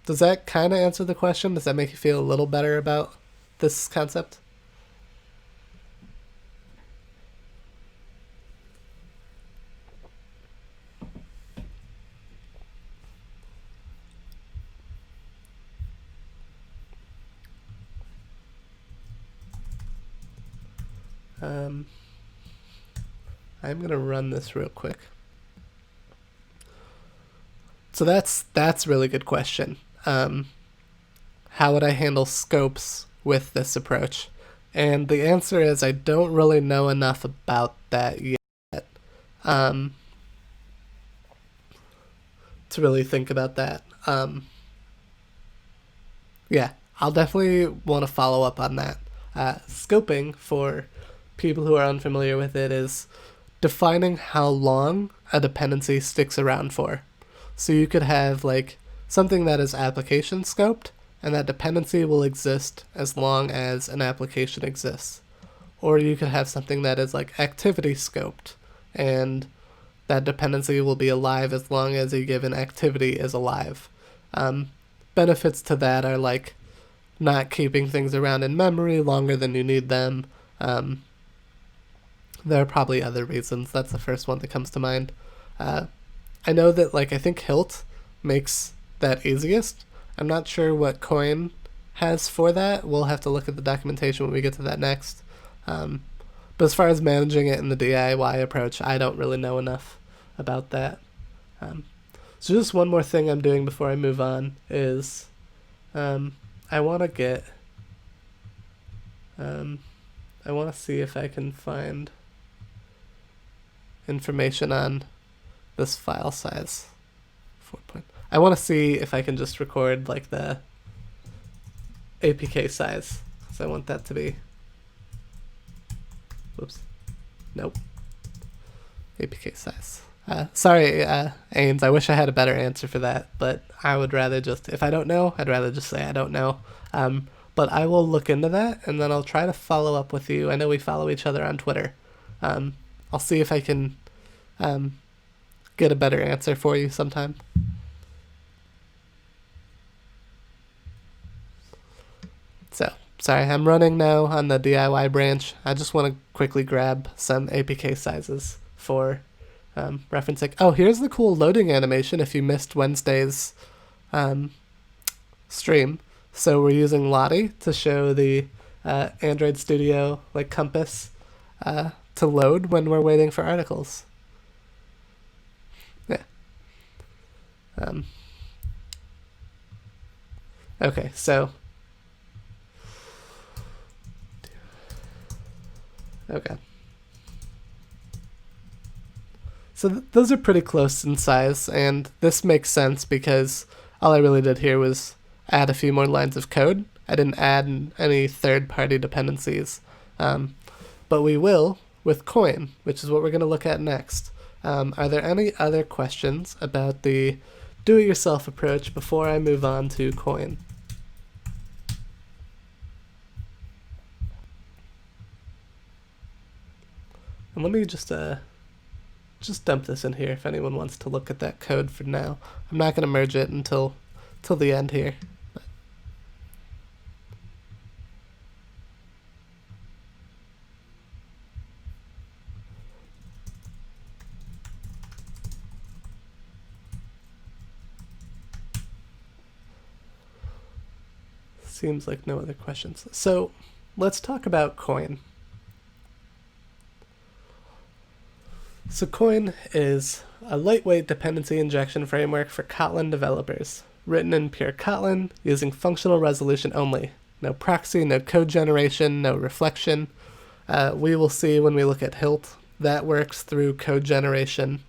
Does that kind of answer the question? Does that make you feel a little better about this concept? I'm going to run this real quick. So that's a really good question. How would I handle scopes with this approach? And the answer is I don't really know enough about that yet to really think about that. Yeah, I'll definitely want to follow up on that. Scoping, for people who are unfamiliar with it, is defining how long a dependency sticks around for. So you could have like something that is application scoped, and that dependency will exist as long as an application exists. Or you could have something that is like activity scoped, and that dependency will be alive as long as a given activity is alive. Benefits to that are like not keeping things around in memory longer than you need them. There are probably other reasons. That's the first one that comes to mind. I know that, like, I think Hilt makes that easiest. I'm not sure what Koin has for that. We'll have to look at the documentation when we get to that next. But as far as managing it in the DIY approach, I don't really know enough about that. So just one more thing I'm doing before I move on is I want to get... I want to see if I can find information on this file size. I want to see if I can just record like the Apk size. So I want that to be, whoops, nope, Apk size. Sorry, Ains, I wish I had a better answer for that, but I would rather just, if I don't know, I'd rather just say I don't know. But I will look into that, and then I'll try to follow up with you. I know we follow each other on Twitter. I'll see if I can get a better answer for you sometime. So, sorry, I'm running now on the DIY branch. I just want to quickly grab some Apk sizes for referencing. Oh, here's the cool loading animation if you missed Wednesday's stream. So we're using Lottie to show the Android Studio like compass to load when we're waiting for articles. Yeah. Okay, so okay. So those are pretty close in size, and this makes sense because all I really did here was add a few more lines of code. I didn't add any third-party dependencies, but we will with Koin, which is what we're going to look at next. Are there any other questions about the do-it-yourself approach before I move on to Koin? And let me just dump this in here if anyone wants to look at that code for now. I'm not going to merge it until the end here. Seems like no other questions. So let's talk about Koin. So Koin is a lightweight dependency injection framework for Kotlin developers, written in pure Kotlin using functional resolution only. No proxy, no code generation, no reflection. We will see when we look at Hilt that works through code generation.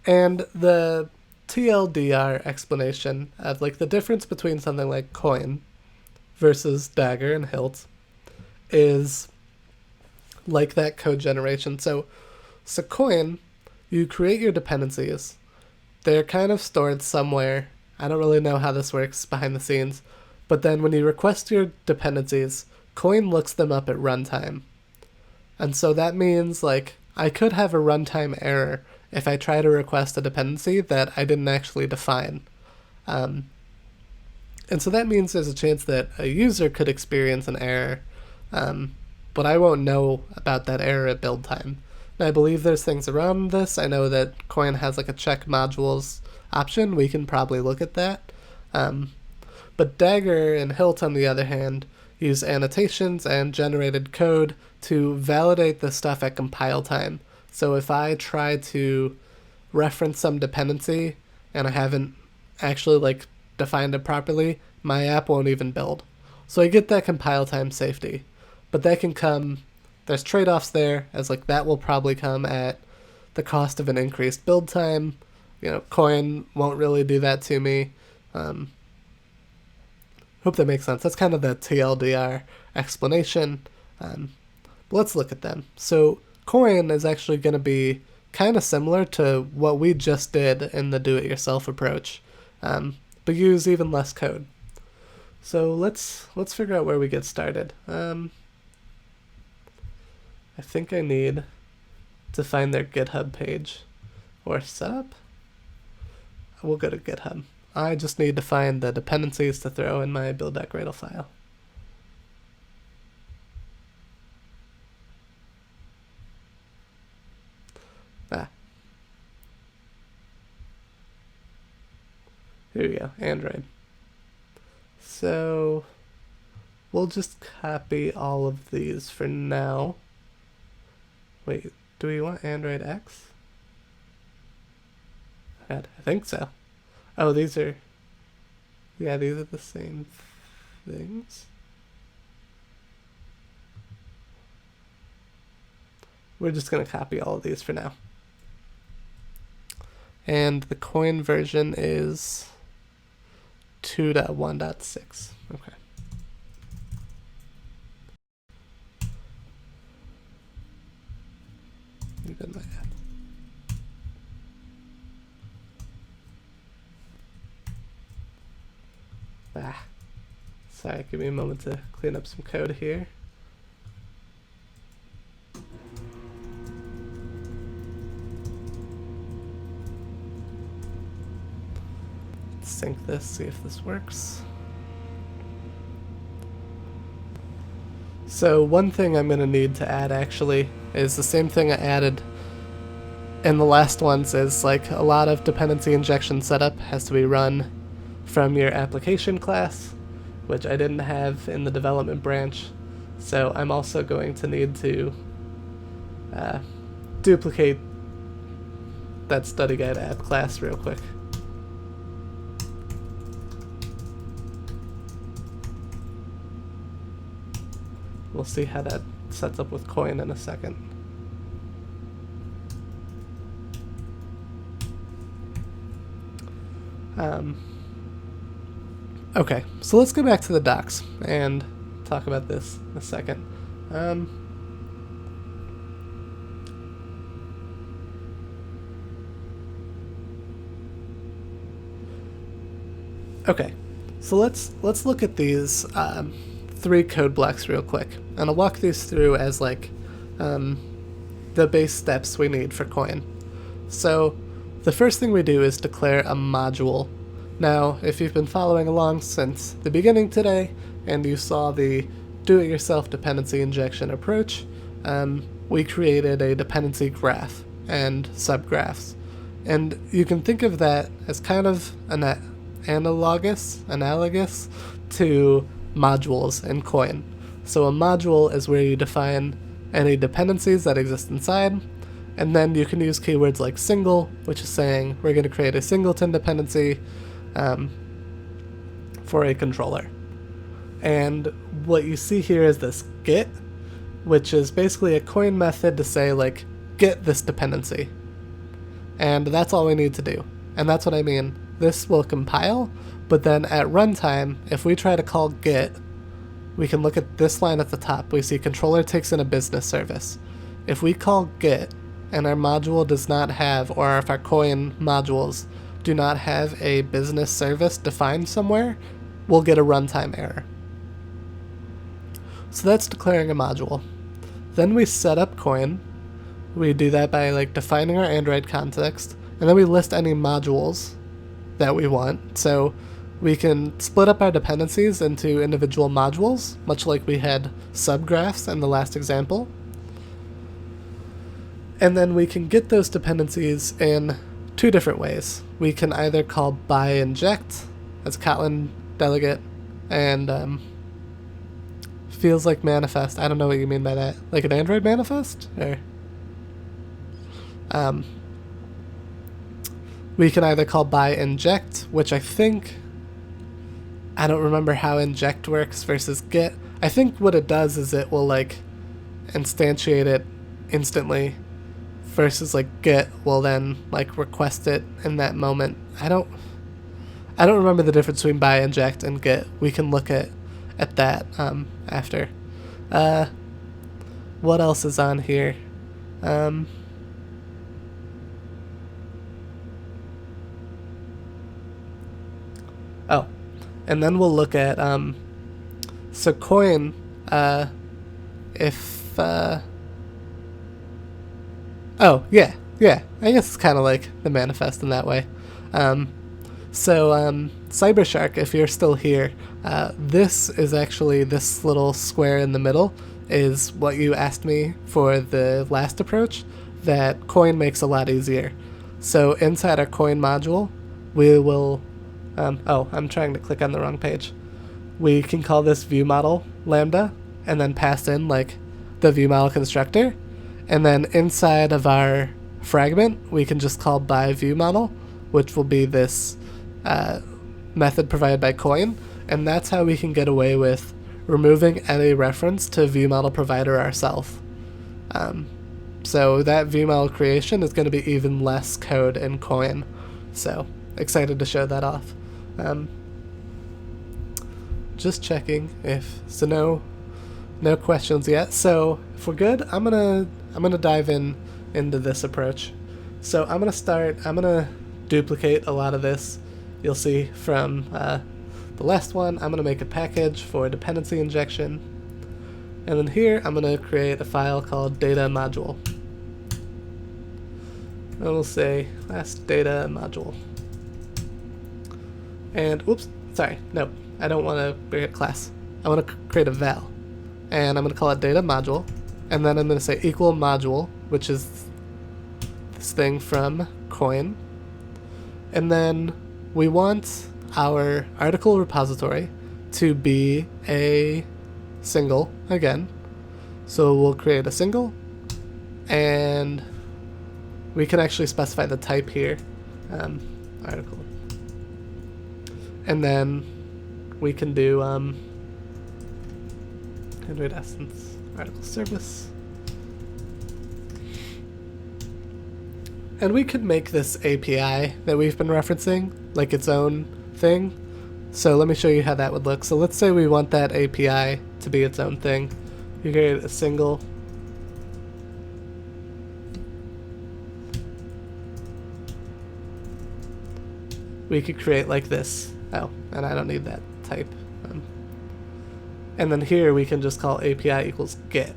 And the TLDR explanation of like the difference between something like Koin versus Dagger and Hilt is like that code generation. So Koin, you create your dependencies. They're kind of stored somewhere. I don't really know how this works behind the scenes. But then when you request your dependencies, Koin looks them up at runtime. And so that means like I could have a runtime error if I try to request a dependency that I didn't actually define. And so that means there's a chance that a user could experience an error, but I won't know about that error at build time. I believe there's things around this. I know that Koin has like a check modules option. We can probably look at that. But Dagger and Hilt, on the other hand, use annotations and generated code to validate the stuff at compile time. So if I try to reference some dependency and I haven't actually like defined it properly, my app won't even build. So I get that compile time safety. But that can come... There's trade-offs there, as like that will probably come at the cost of an increased build time. You know, Koin won't really do that to me. Hope that makes sense. That's kind of the TLDR explanation. But let's look at them. So Koin is actually going to be kind of similar to what we just did in the do-it-yourself approach, but use even less code. So let's figure out where we get started. I think I need to find their GitHub page or setup. We'll go to GitHub. I just need to find the dependencies to throw in my build.gradle file. Here we go, Android. So we'll just copy all of these for now. Wait, do we want Android X? I think so. Oh, these are... Yeah, these are the same things. We're just going to copy all of these for now. And the Koin version is 2.1.6. Okay. Even my app. Sorry, give me a moment to clean up some code here. Let's sync this, see if this works. So one thing I'm going to need to add actually is the same thing I added in the last ones, is like a lot of dependency injection setup has to be run from your application class, which I didn't have in the development branch. So I'm also going to need to duplicate that study guide app class real quick. We'll see how that sets up with Koin in a second. Okay, so let's go back to the docs and talk about this in a second. Okay, so let's look at these 3 code blocks real quick, and I'll walk these through as like the base steps we need for Koin. So the first thing we do is declare a module. Now, if you've been following along since the beginning today, and you saw the do-it-yourself dependency injection approach, we created a dependency graph and subgraphs. And you can think of that as kind of analogous to modules in Koin. So a module is where you define any dependencies that exist inside, and then you can use keywords like single, which is saying we're going to create a singleton dependency for a controller. And what you see here is this get, which is basically a Koin method to say like get this dependency. And that's all we need to do. And that's what I mean. This will compile, but then at runtime, if we try to call get, we can look at this line at the top. We see controller takes in a business service. If we call get and our module does not have, or if our Koin modules do not have a business service defined somewhere, we'll get a runtime error. So that's declaring a module. Then we set up Koin. We do that by like defining our Android context, and then we list any modules that we want. So we can split up our dependencies into individual modules, much like we had subgraphs in the last example. And then we can get those dependencies in 2 different ways. We can either call by inject as Kotlin delegate, and feels like manifest. I don't know what you mean by that. Like an Android manifest? Or we can either call by inject, which I don't remember how inject works versus get. I think what it does is it will like instantiate it instantly, versus like get will then like request it in that moment. I don't remember the difference between by inject and get. We can look at that after. What else is on here? Oh, and then we'll look at so Koin, if oh yeah, I guess it's kind of like the manifest in that way. So Cybershark, if you're still here, this is actually, this little square in the middle is what you asked me for the last approach that Koin makes a lot easier. So inside our Koin module, we will oh, I'm trying to click on the wrong page. We can call this viewModel lambda and then pass in like the viewModel constructor, and then inside of our fragment we can just call by viewModel, which will be this method provided by Koin, and that's how we can get away with removing any reference to viewModel provider ourselves. So that viewModel creation is going to be even less code in Koin. So excited to show that off. Just checking if so. No questions yet. So if we're good, I'm gonna dive into this approach. So I'm gonna duplicate a lot of this. You'll see from the last one. I'm gonna make a package for dependency injection, and then here I'm gonna create a file called data module. And we'll say last data module. And oops, sorry, no, I don't want to bring a class. I want to create a val, and I'm going to call it data module, and then I'm going to say equal module, which is this thing from Koin, and then we want our article repository to be a single again. So we'll create a single, and we can actually specify the type here, article. And then we can do Android Essence article service. And we could make this API that we've been referencing like its own thing. So let me show you how that would look. So let's say we want that API to be its own thing. You create a single we could create like this. Oh, and I don't need that type. And then here we can just call API equals get.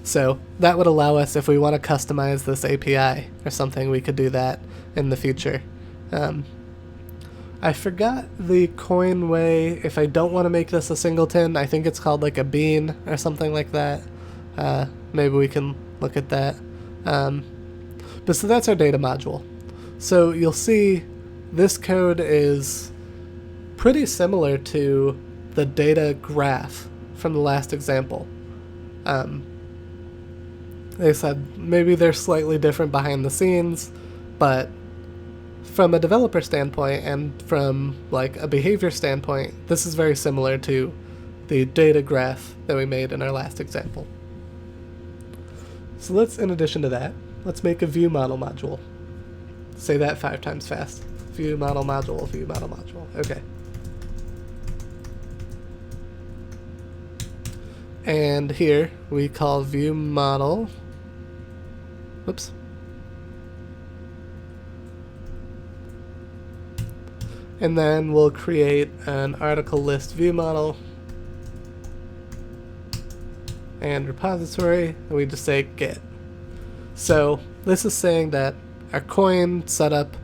So that would allow us, if we want to customize this API or something, we could do that in the future. I forgot the Koin way. If I don't want to make this a singleton, I think it's called like a bean or something like that. Maybe we can look at that. But so that's our data module. So you'll see this code is pretty similar to the data graph from the last example. They said maybe they're slightly different behind the scenes, but from a developer standpoint and from like a behavior standpoint, this is very similar to the data graph that we made in our last example. So let's, in addition to that, let's make a view model module. Say that 5 times fast. View model module, view model module. Okay. And here we call view model. Whoops. And then we'll create an article list view model and repository, and we just say get. So this is saying that our Koin setup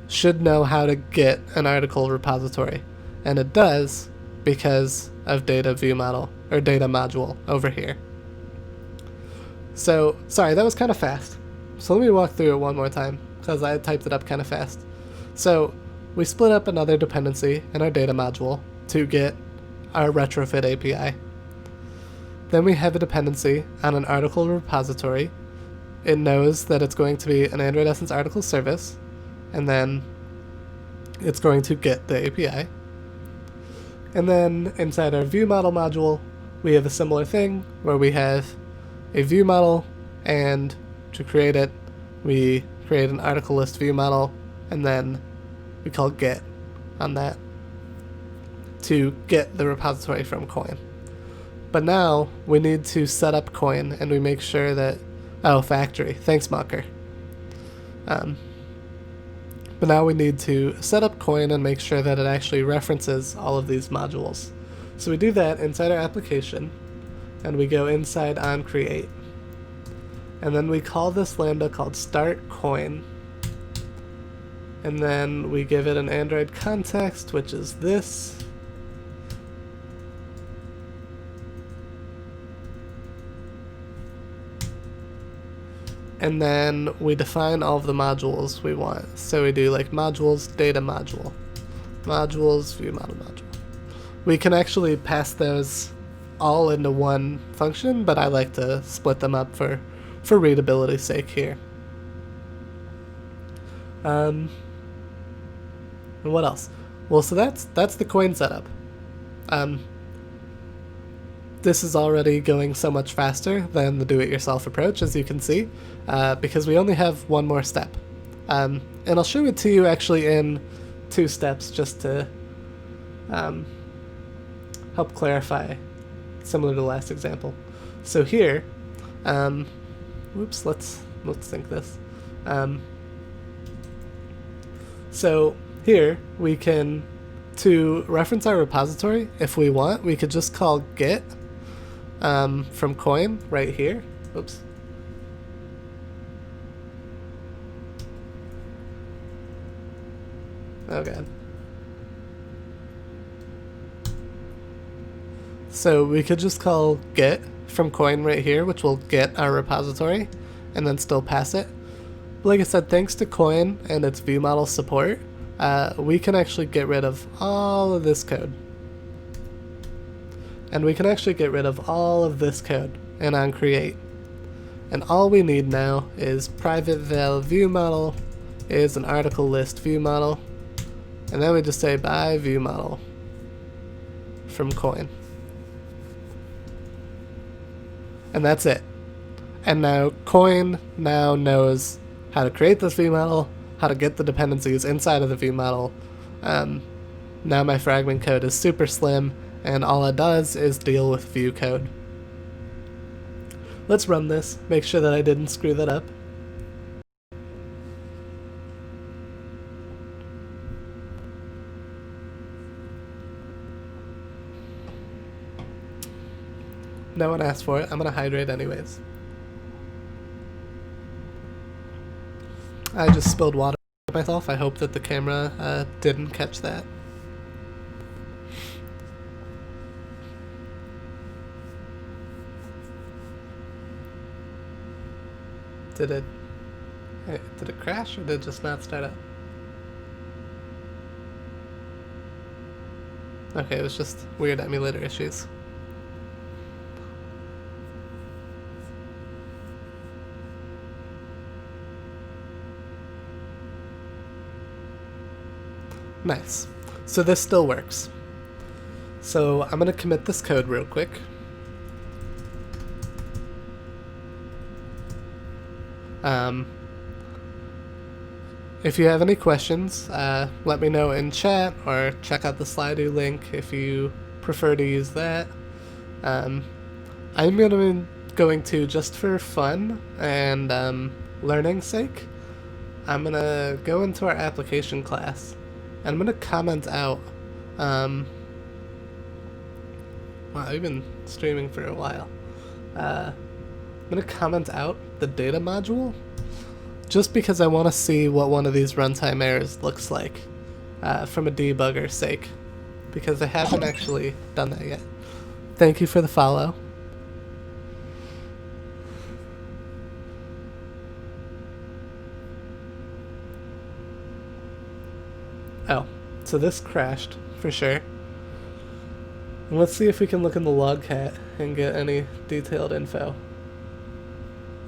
should know how to get an article repository, and it does because of data view model or data module over here. So sorry, that was kind of fast. So let me walk through it one more time because I typed it up kind of fast. So we split up another dependency in our data module to get our retrofit API. Then we have a dependency on an article repository. It knows that it's going to be an Android Essence article service, and then it's going to get the API. And then inside our view model module, we have a similar thing where we have a view model, and to create it, we create an article list view model, and then we call get on that to get the repository from Koin. But now we need to set up Koin, and we make sure that, oh, factory, thanks Mocker. But now we need to set up Koin and make sure that it actually references all of these modules. So we do that inside our application, and we go inside on create. And then we call this lambda called start Koin. And then we give it an Android context, which is this. And then we define all of the modules we want. So we do like modules, data module, modules, view model module. We can actually pass those all into one function, but I like to split them up for readability's sake here. And what else? Well, so that's the Koin setup. This is already going so much faster than the do-it-yourself approach, as you can see, because we only have one more step. And I'll show it to you actually in 2 steps just to help clarify, similar to the last example. So here, whoops, let's sync this. So here we can, to reference our repository, if we want, we could just call get from Koin right here. Oops. Oh god. So we could just call get from Koin right here, which will get our repository, and then still pass it. But like I said, thanks to Koin and its view model support, we can actually get rid of all of this code. And we can actually get rid of all of this code and on create. And all we need now is private val view model is an article list view model. And then we just say by view model from Koin. And that's it. And now Koin now knows how to create this vModel, how to get the dependencies inside of the vModel. Now my fragment code is super slim, and all it does is deal with view code. Let's run this, make sure that I didn't screw that up. No one asked for it. I'm gonna hydrate anyways. I just spilled water on myself. I hope that the camera didn't catch that. Did it crash, or did it just not start up? Okay, it was just weird emulator issues. Nice. So this still works. So I'm gonna commit this code real quick. If you have any questions, let me know in chat, or check out the Slido link if you prefer to use that. I'm going to, just for fun and learning's sake, I'm gonna go into our application class, and I'm gonna comment out. Wow, I've been streaming for a while. I'm gonna comment out the data module, just because I want to see what one of these runtime errors looks like, from a debugger's sake, because I haven't actually done that yet. Thank you for the follow. Oh, so this crashed for sure. And let's see if we can look in the logcat and get any detailed info.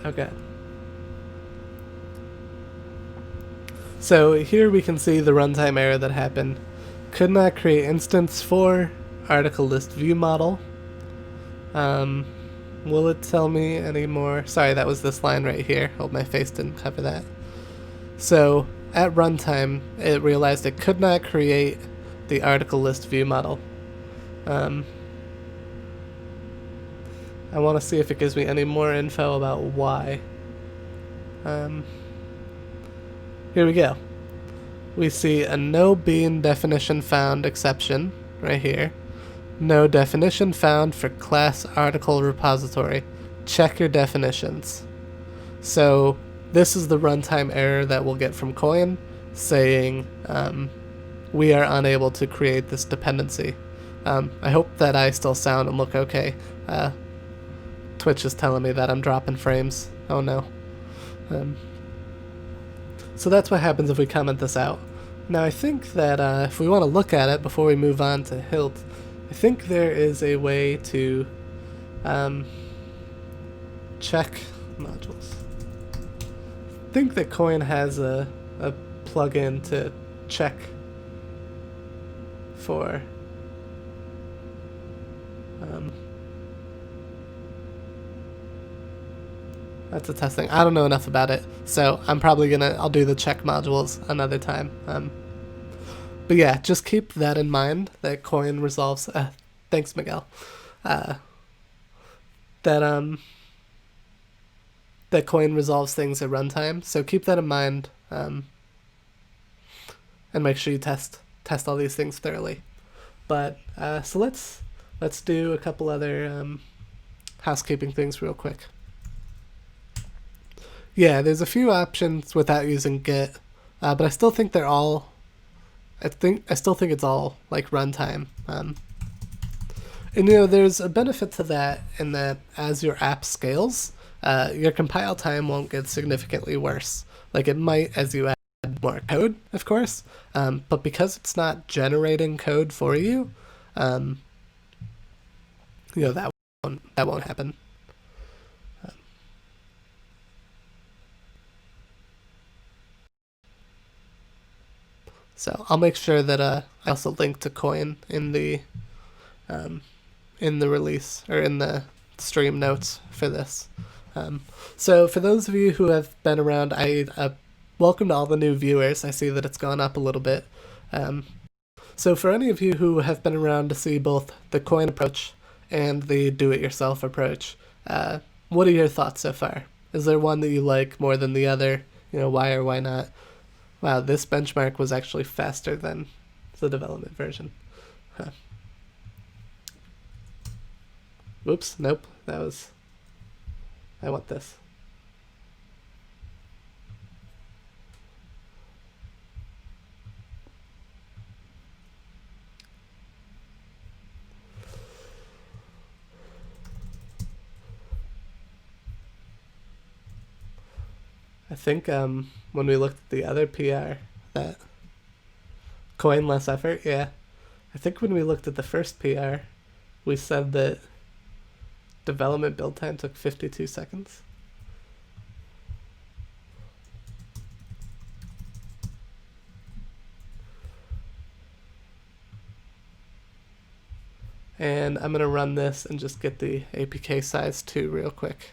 Okay. So here we can see the runtime error that happened. Could not create instance for article list view model. Will it tell me any more? Sorry, that was this line right here. Hope my face didn't cover that. So at runtime, it realized it could not create the article list view model. I want to see if it gives me any more info about why. Here we go. We see a no bean definition found exception right here. No definition found for class article repository. Check your definitions. So this is the runtime error that we'll get from Koin, saying we are unable to create this dependency. I hope that I still sound and look okay. Twitch is telling me that I'm dropping frames. Oh no. So that's what happens if we comment this out. Now I think that if we want to look at it before we move on to Hilt, I think there is a way to check modules. I think that Koin has a plugin to check for that's a testing. I don't know enough about it, so I'll do the check modules another time. But yeah, just keep that in mind, that Koin resolves, thanks Miguel, that Koin resolves things at runtime, so keep that in mind, and make sure you test all these things thoroughly. But, so let's do a couple other housekeeping things real quick. Yeah, there's a few options without using Git, but I still think they're all. I still think it's all like runtime. And there's a benefit to that in that as your app scales, your compile time won't get significantly worse. Like it might as you add more code, of course, but because it's not generating code for you, that won't happen. So I'll make sure that I also link to Koin in the release, or in the stream notes for this. So for those of you who have been around, I welcome to all the new viewers. I see that it's gone up a little bit. So for any of you who have been around to see both the Koin approach and the do-it-yourself approach, what are your thoughts so far? Is there one that you like more than the other? Why or why not? Wow, this benchmark was actually faster than the development version. Huh. Whoops, nope, I want this. I think when we looked at the other PR, that Koin less effort, yeah. I think when we looked at the first PR, we said that development build time took 52 seconds. And I'm going to run this and just get the Apk Size 2 real quick.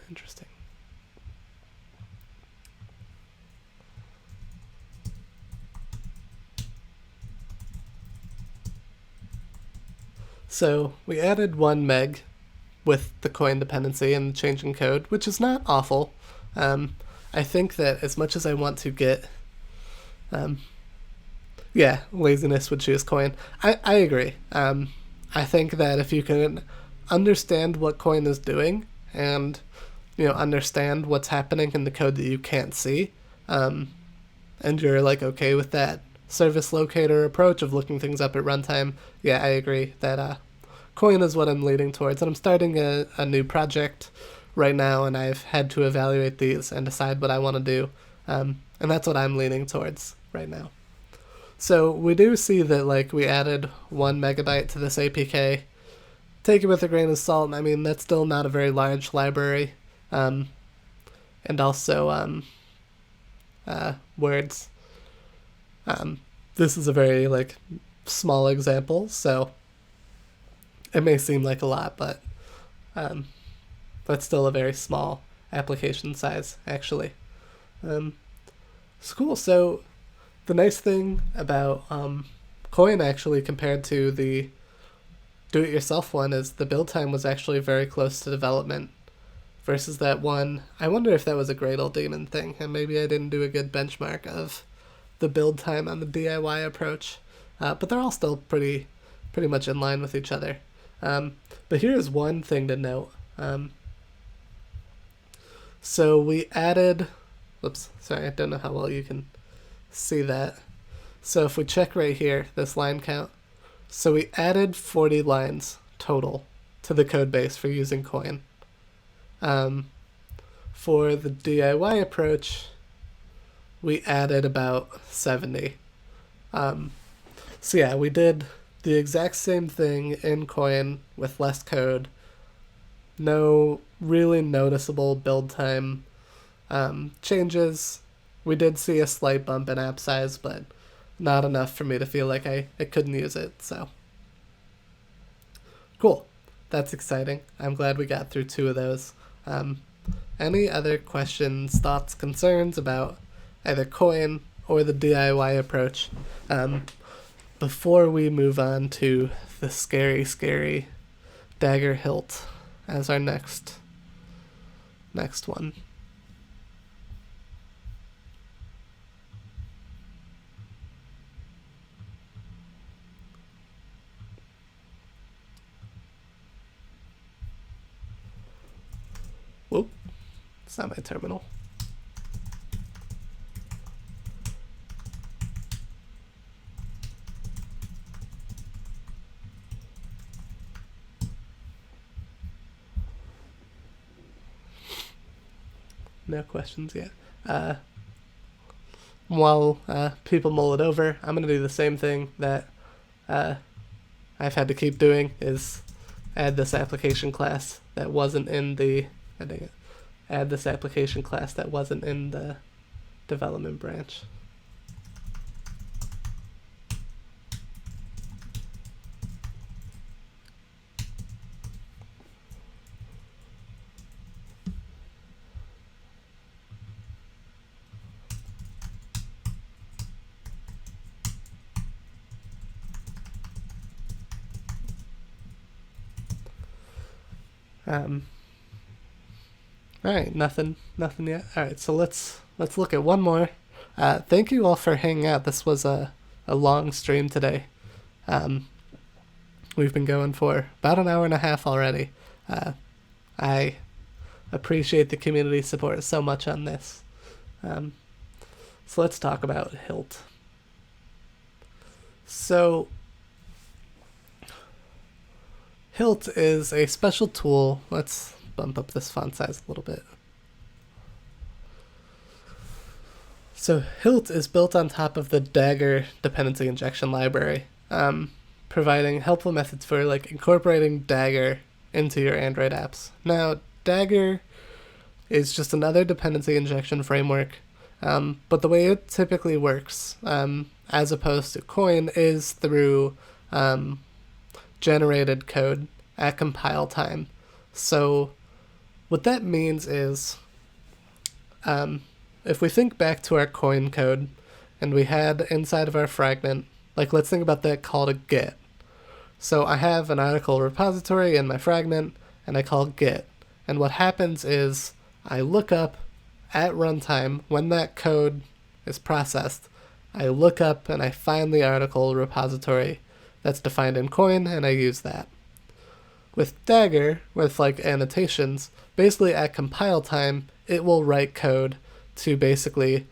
Interesting. So we added 1 meg with the Koin dependency and the change in code, which is not awful. I think that as much as I want to get, laziness would choose Koin. I agree. I think that if you can understand what Koin is doing and understand what's happening in the code that you can't see, and you're like okay with that service locator approach of looking things up at runtime, yeah, I agree that Koin is what I'm leaning towards. And I'm starting a new project right now, and I've had to evaluate these and decide what I want to do, and that's what I'm leaning towards right now. So we do see that we added 1 megabyte to this APK. Take it with a grain of salt. I mean, that's still not a very large library. And also words. This is a very small example, so it may seem like a lot, but that's still a very small application size, actually. It's cool. So the nice thing about Koin, actually, compared to the do-it-yourself one, is the build time was actually very close to development versus that one. I wonder if that was a Gradle daemon thing, and maybe I didn't do a good benchmark of the build time on the DIY approach, but they're all still pretty much in line with each other. But here's one thing to note. So we added, whoops, sorry, I don't know how well you can see that. So if we check right here, this line count, so we added 40 lines total to the code base for using Koin. For the DIY approach, we added about 70. So yeah, we did the exact same thing in Koin with less code. No really noticeable build time changes. We did see a slight bump in app size, but not enough for me to feel like I couldn't use it, so. Cool. That's exciting. I'm glad we got through 2 of those. Any other questions, thoughts, concerns about either Koin or the DIY approach before we move on to the scary Dagger Hilt as our next one? Whoop, it's not my terminal. No questions yet. While people mull it over, I'm going to do the same thing that I've had to keep doing, is add this application class that wasn't in the add this application class that wasn't in the development branch. All right, nothing yet. All right, so let's look at one more. Thank you all for hanging out. This was a long stream today. We've been going for about an hour and a half already. I appreciate the community support so much on this. So let's talk about Hilt. So Hilt is a special tool. Let's bump up this font size a little bit. So Hilt is built on top of the Dagger Dependency Injection library, providing helpful methods for like incorporating Dagger into your Android apps. Now, Dagger is just another dependency injection framework, but the way it typically works, as opposed to Koin, is through generated code at compile time. So what that means is, if we think back to our Koin code, and we had inside of our fragment, like let's think about that call to get. So I have an article repository in my fragment, and I call get. And what happens is I look up at runtime when that code is processed. I look up and I find the article repository that's defined in Koin, and I use that. With Dagger, with like annotations, basically at compile time, it will write code to basically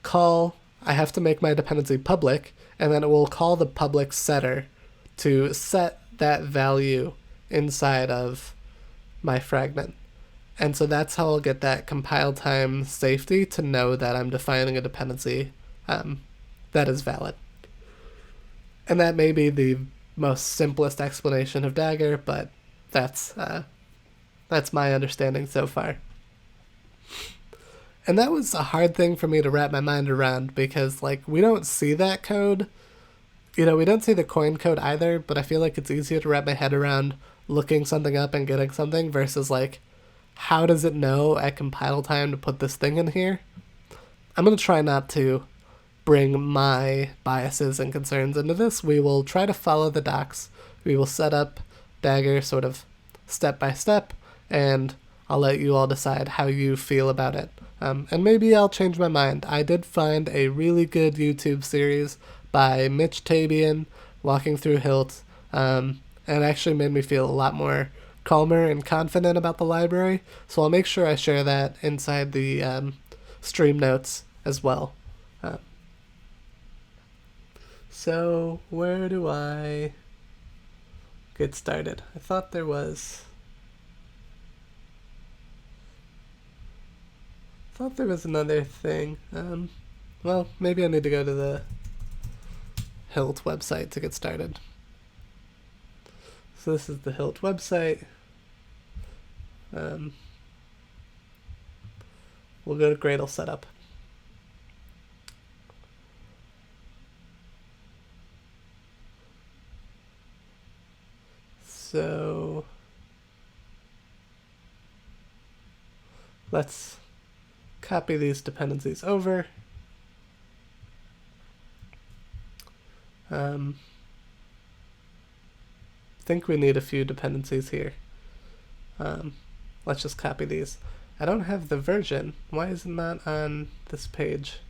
call, I have to make my dependency public, and then it will call the public setter to set that value inside of my fragment. And so that's how I'll get that compile time safety to know that I'm defining a dependency that is valid. And that may be the most simplest explanation of Dagger, but that's my understanding so far. And that was a hard thing for me to wrap my mind around, because like we don't see that code. We don't see the Koin code either, but I feel like it's easier to wrap my head around looking something up and getting something versus like, how does it know at compile time to put this thing in here? I'm going to try not to bring my biases and concerns into this. We will try to follow the docs. We will set up Dagger sort of step by step, and I'll let you all decide how you feel about it. And maybe I'll change my mind. I did find a really good YouTube series by Mitch Tabian walking through Hilt, and it actually made me feel a lot more calmer and confident about the library, so I'll make sure I share that inside the stream notes as well. So where do I get started? I thought there was another thing. Well, maybe I need to go to the Hilt website to get started. So this is the Hilt website. We'll go to Gradle setup. So let's copy these dependencies over. I think we need a few dependencies here. Let's just copy these. I don't have the version. Why is it not on this page?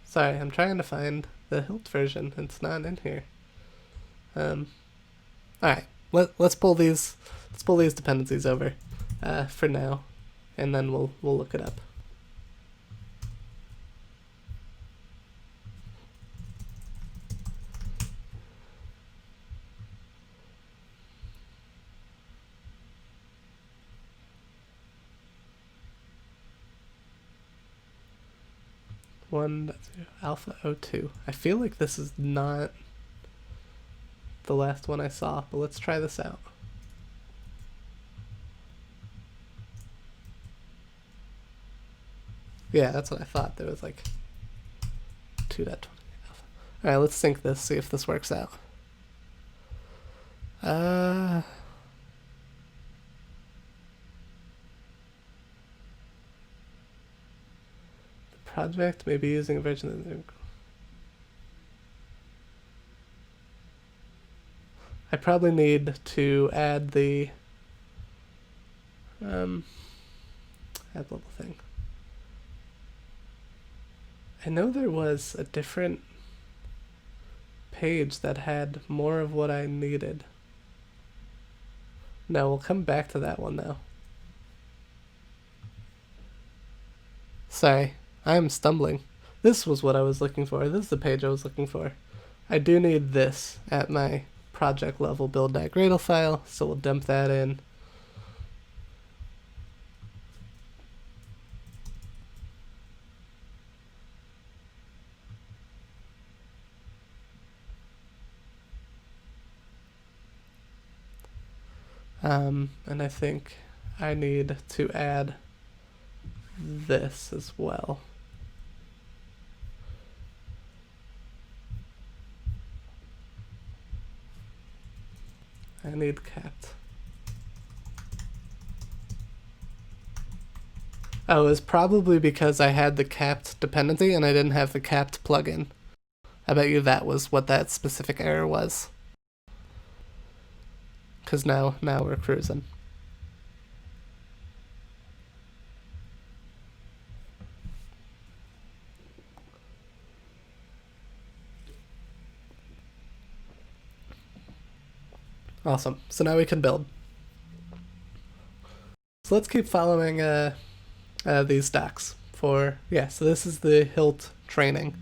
Sorry, I'm trying to find the Hilt version. It's not in here. All right, let's pull these dependencies over for now, and then we'll look it up. 1.0 alpha 02. I feel like this is not the last one I saw, but let's try this out. Yeah, that's what I thought. There was like 2.20 alpha. Alright, let's sync this, see if this works out. The project may be using a version of the... I probably need to add the add level thing. I know there was a different page that had more of what I needed. No, we'll come back to that one now. Sorry, I'm stumbling. This was what I was looking for. This is the page I was looking for. I do need this at my project level build.gradle file, so we'll dump that in. And I think I need to add this as well. I need capped. Oh, it's probably because I had the capped dependency and I didn't have the capped plugin. I bet you that was what that specific error was. Because now we're cruising. Awesome. So now we can build. So let's keep following these docs for, so this is the Hilt training.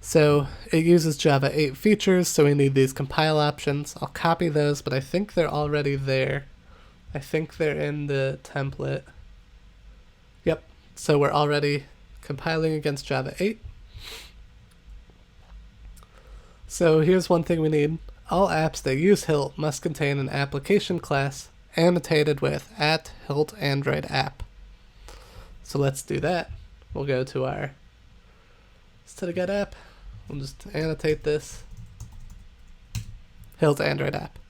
So it uses Java 8 features, so we need these compile options. I'll copy those, but I think they're already there. I think they're in the template. Yep, so we're already compiling against Java 8. So here's one thing we need. All apps that use Hilt must contain an application class annotated with @HiltAndroidApp. So let's do that. We'll go to our get app. We'll just annotate this. Hilt Android app.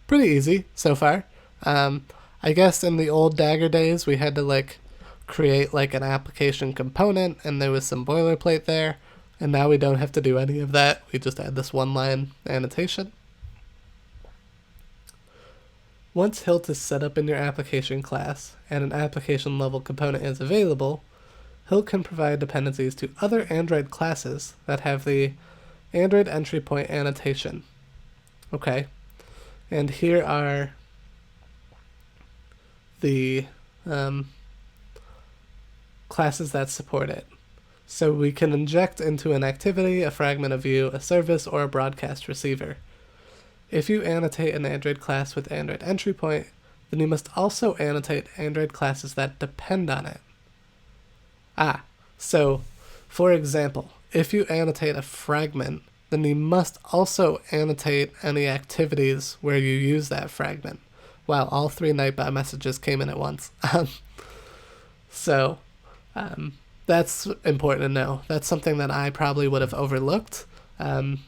Pretty easy so far. I guess in the old Dagger days we had to create an application component and there was some boilerplate there, and now we don't have to do any of that. We just add this one line annotation. Once Hilt is set up in your application class and an application level component is available, Hilt can provide dependencies to other Android classes that have the Android entry point annotation. Okay, and here are the classes that support it. So we can inject into an activity, a fragment of view, a service, or a broadcast receiver. If you annotate an Android class with Android entry point, then you must also annotate Android classes that depend on it. So, for example, if you annotate a fragment, then you must also annotate any activities where you use that fragment. Wow, all 3 Nightbot messages came in at once. That's important to know. That's something that I probably would have overlooked,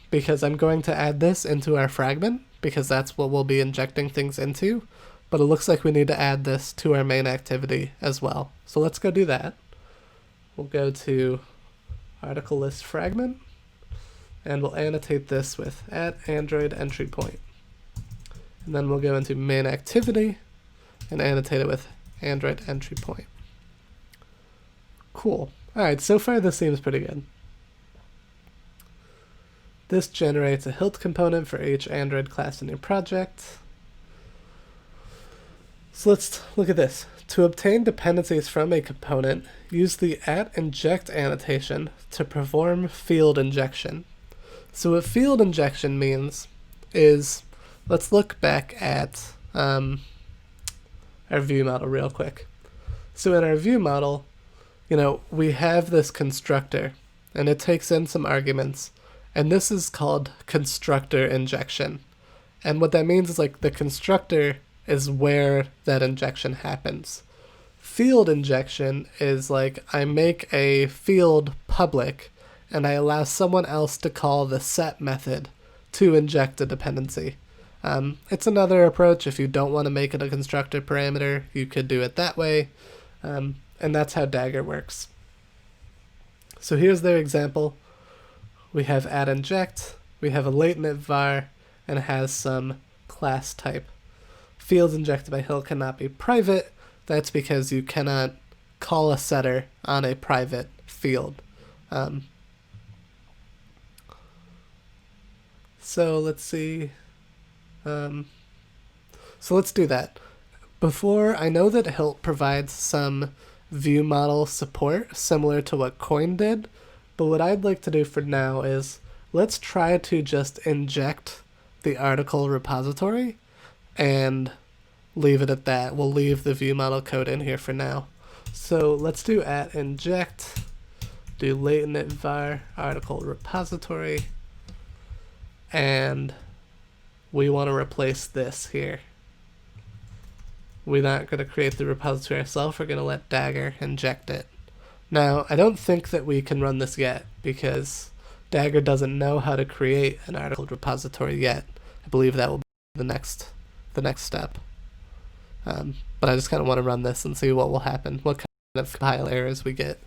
because I'm going to add this into our fragment, because that's what we'll be injecting things into, but it looks like we need to add this to our main activity as well. So let's go do that. We'll go to article list fragment, and we'll annotate this with @Android entry point. And then we'll go into main activity and annotate it with Android entry point. Cool. Alright, so far this seems pretty good. This generates a Hilt component for each Android class in your project. So let's look at this. To obtain dependencies from a component, use the @inject annotation to perform field injection. So what field injection means is, let's look back at our view model real quick. So in our view model, we have this constructor, and it takes in some arguments, and this is called Constructor Injection. And what that means is like the constructor is where that injection happens. Field injection is like I make a field public and I allow someone else to call the set method to inject a dependency. It's another approach. If you don't want to make it a constructor parameter, you could do it that way. And that's how Dagger works. So here's their example. We have add inject, we have a latent var, and it has some class type. Fields injected by Hilt cannot be private. That's because you cannot call a setter on a private field. So let's see. So let's do that. Before, I know that Hilt provides some view model support similar to what Koin did, but what I'd like to do for now is let's try to just inject the article repository and leave it at that. We'll leave the view model code in here for now. So let's do @inject, do latent var article repository, and we want to replace this here. We're not going to create the repository ourselves, we're going to let Dagger inject it. Now, I don't think that we can run this yet because Dagger doesn't know how to create an article repository yet. I believe that will be the next step. But I just kind of want to run this and see what will happen, what kind of compile errors we get.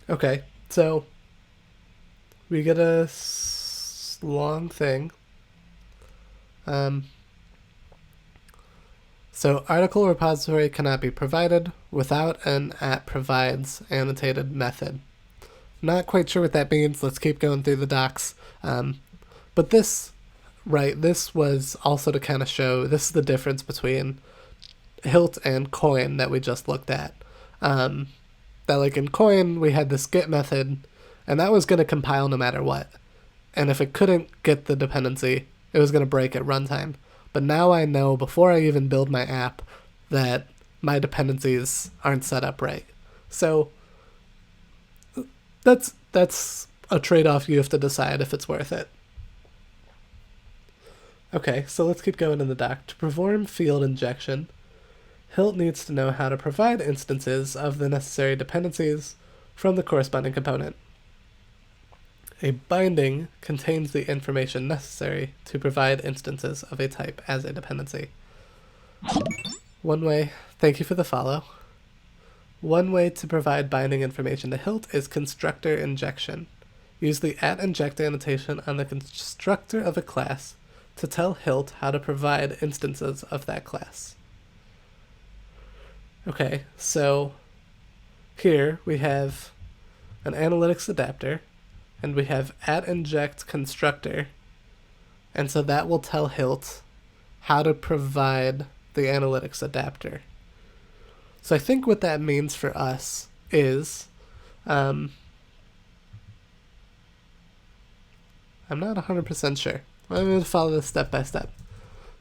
Okay, so we get a long thing. So article repository cannot be provided without an @provides annotated method. Not quite sure what that means. Let's keep going through the docs. But this was also to kind of show, this is the difference between Hilt and Koin that we just looked at. That like in Koin, we had this get method, and that was going to compile no matter what. And if it couldn't get the dependency, it was going to break at runtime. But now I know before I even build my app that my dependencies aren't set up right. So that's a trade-off you have to decide if it's worth it. Okay, so let's keep going in the doc. To perform field injection, Hilt needs to know how to provide instances of the necessary dependencies from the corresponding component. A binding contains the information necessary to provide instances of a type as a dependency. Thank you for the follow. One way to provide binding information to Hilt is constructor injection. Use the @inject annotation on the constructor of a class to tell Hilt how to provide instances of that class. Okay, so here we have an analytics adapter, and we have @inject constructor, and so that will tell Hilt how to provide the analytics adapter. So I think what that means for us is, I'm not 100% sure. I'm going to follow this step by step.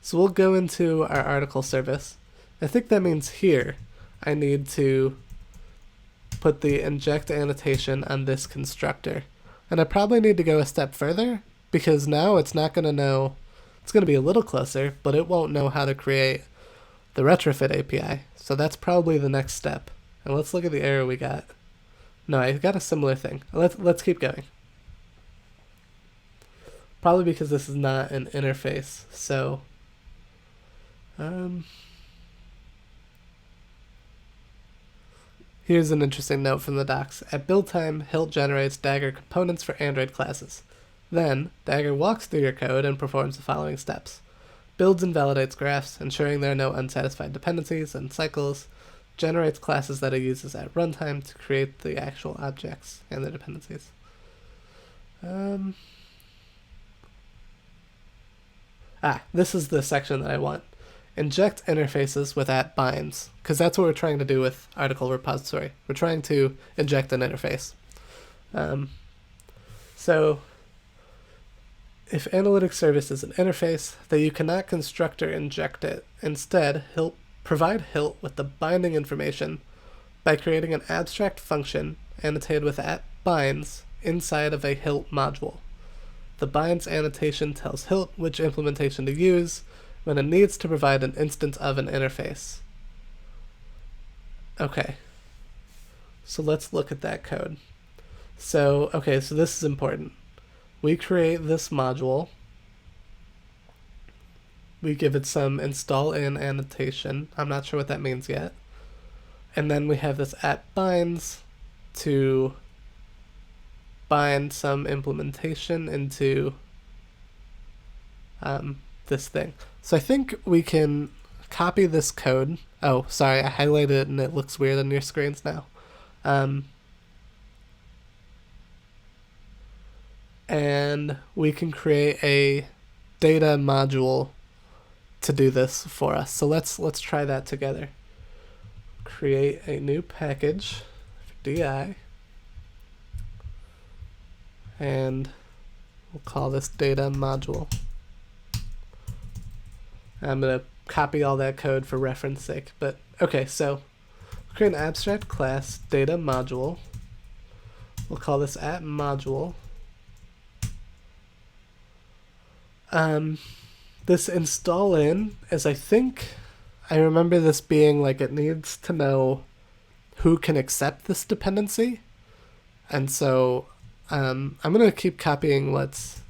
So we'll go into our article service. I think that means here I need to put the inject annotation on this constructor. And I probably need to go a step further, because now it's not going to know, it's going to be a little closer, but it won't know how to create the Retrofit API. So that's probably the next step. And let's look at the error we got. No, I got a similar thing. Let's keep going. Probably because this is not an interface. So, here's an interesting note from the docs. At build time, Hilt generates Dagger components for Android classes. Then, Dagger walks through your code and performs the following steps. Builds and validates graphs, ensuring there are no unsatisfied dependencies and cycles. Generates classes that it uses at runtime to create the actual objects and their dependencies. This is the section that I want. Inject interfaces with @binds, because that's what we're trying to do with article repository. We're trying to inject an interface. So if analytic service is an interface, that you cannot constructor inject it. Instead, provide Hilt with the binding information by creating an abstract function annotated with @binds inside of a Hilt module. The binds annotation tells Hilt which implementation to use when it needs to provide an instance of an interface. Okay, so let's look at that code. So this is important. We create this module. We give it some install in annotation. I'm not sure what that means yet. And then we have this @binds to bind some implementation into this thing. So I think we can copy this code. Oh, sorry, I highlighted it and it looks weird on your screens now. And we can create a data module to do this for us. So let's try that together. Create a new package for DI, and we'll call this data module. I'm going to copy all that code for reference sake, but okay, so create an abstract class data module. We'll call this @module. This install in is, I remember this being like it needs to know who can accept this dependency, and so I'm gonna keep copying because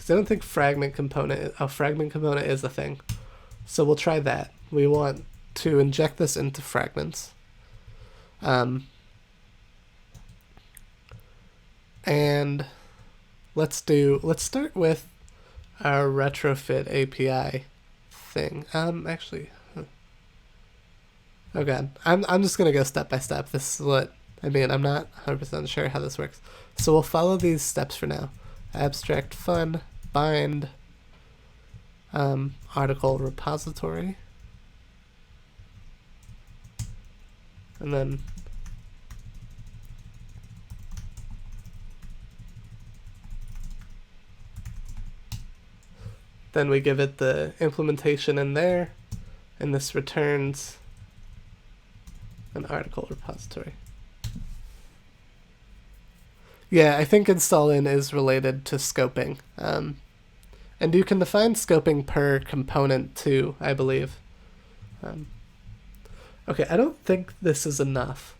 I don't think fragment component is a thing. So we'll try that. We want to inject this into fragments. And let's start with our Retrofit Api thing. Oh god, I'm just gonna go step by step. This is what I'm not 100% sure how this works. So we'll follow these steps for now. Abstract fun, bind, article repository, and then we give it the implementation in there, and this returns an article repository. Yeah, I think install in is related to scoping. And you can define scoping per component too, I believe. Okay, I don't think this is enough.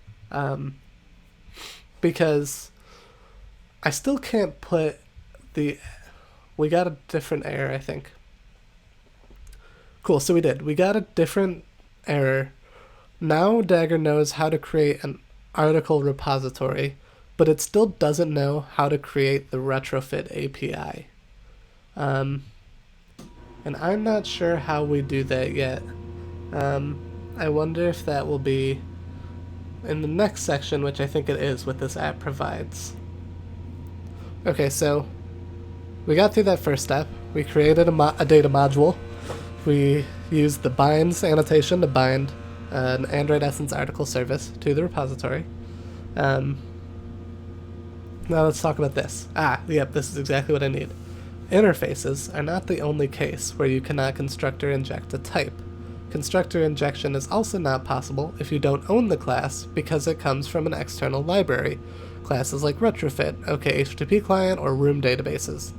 Because I still can't put we got a different error, I think. Cool, so we got a different error. Now Dagger knows how to create an article repository, but it still doesn't know how to create the Retrofit API. And I'm not sure how we do that yet. I wonder if that will be in the next section, which I think it is, what this app provides. Okay, so we got through that first step. We created a data module. We used the binds annotation to bind an Android Essence article service to the repository. Now let's talk about this. Yep, this is exactly what I need. Interfaces are not the only case where you cannot constructor inject a type. Constructor injection is also not possible if you don't own the class because it comes from an external library, classes like Retrofit, OKHTTP client, or Room databases,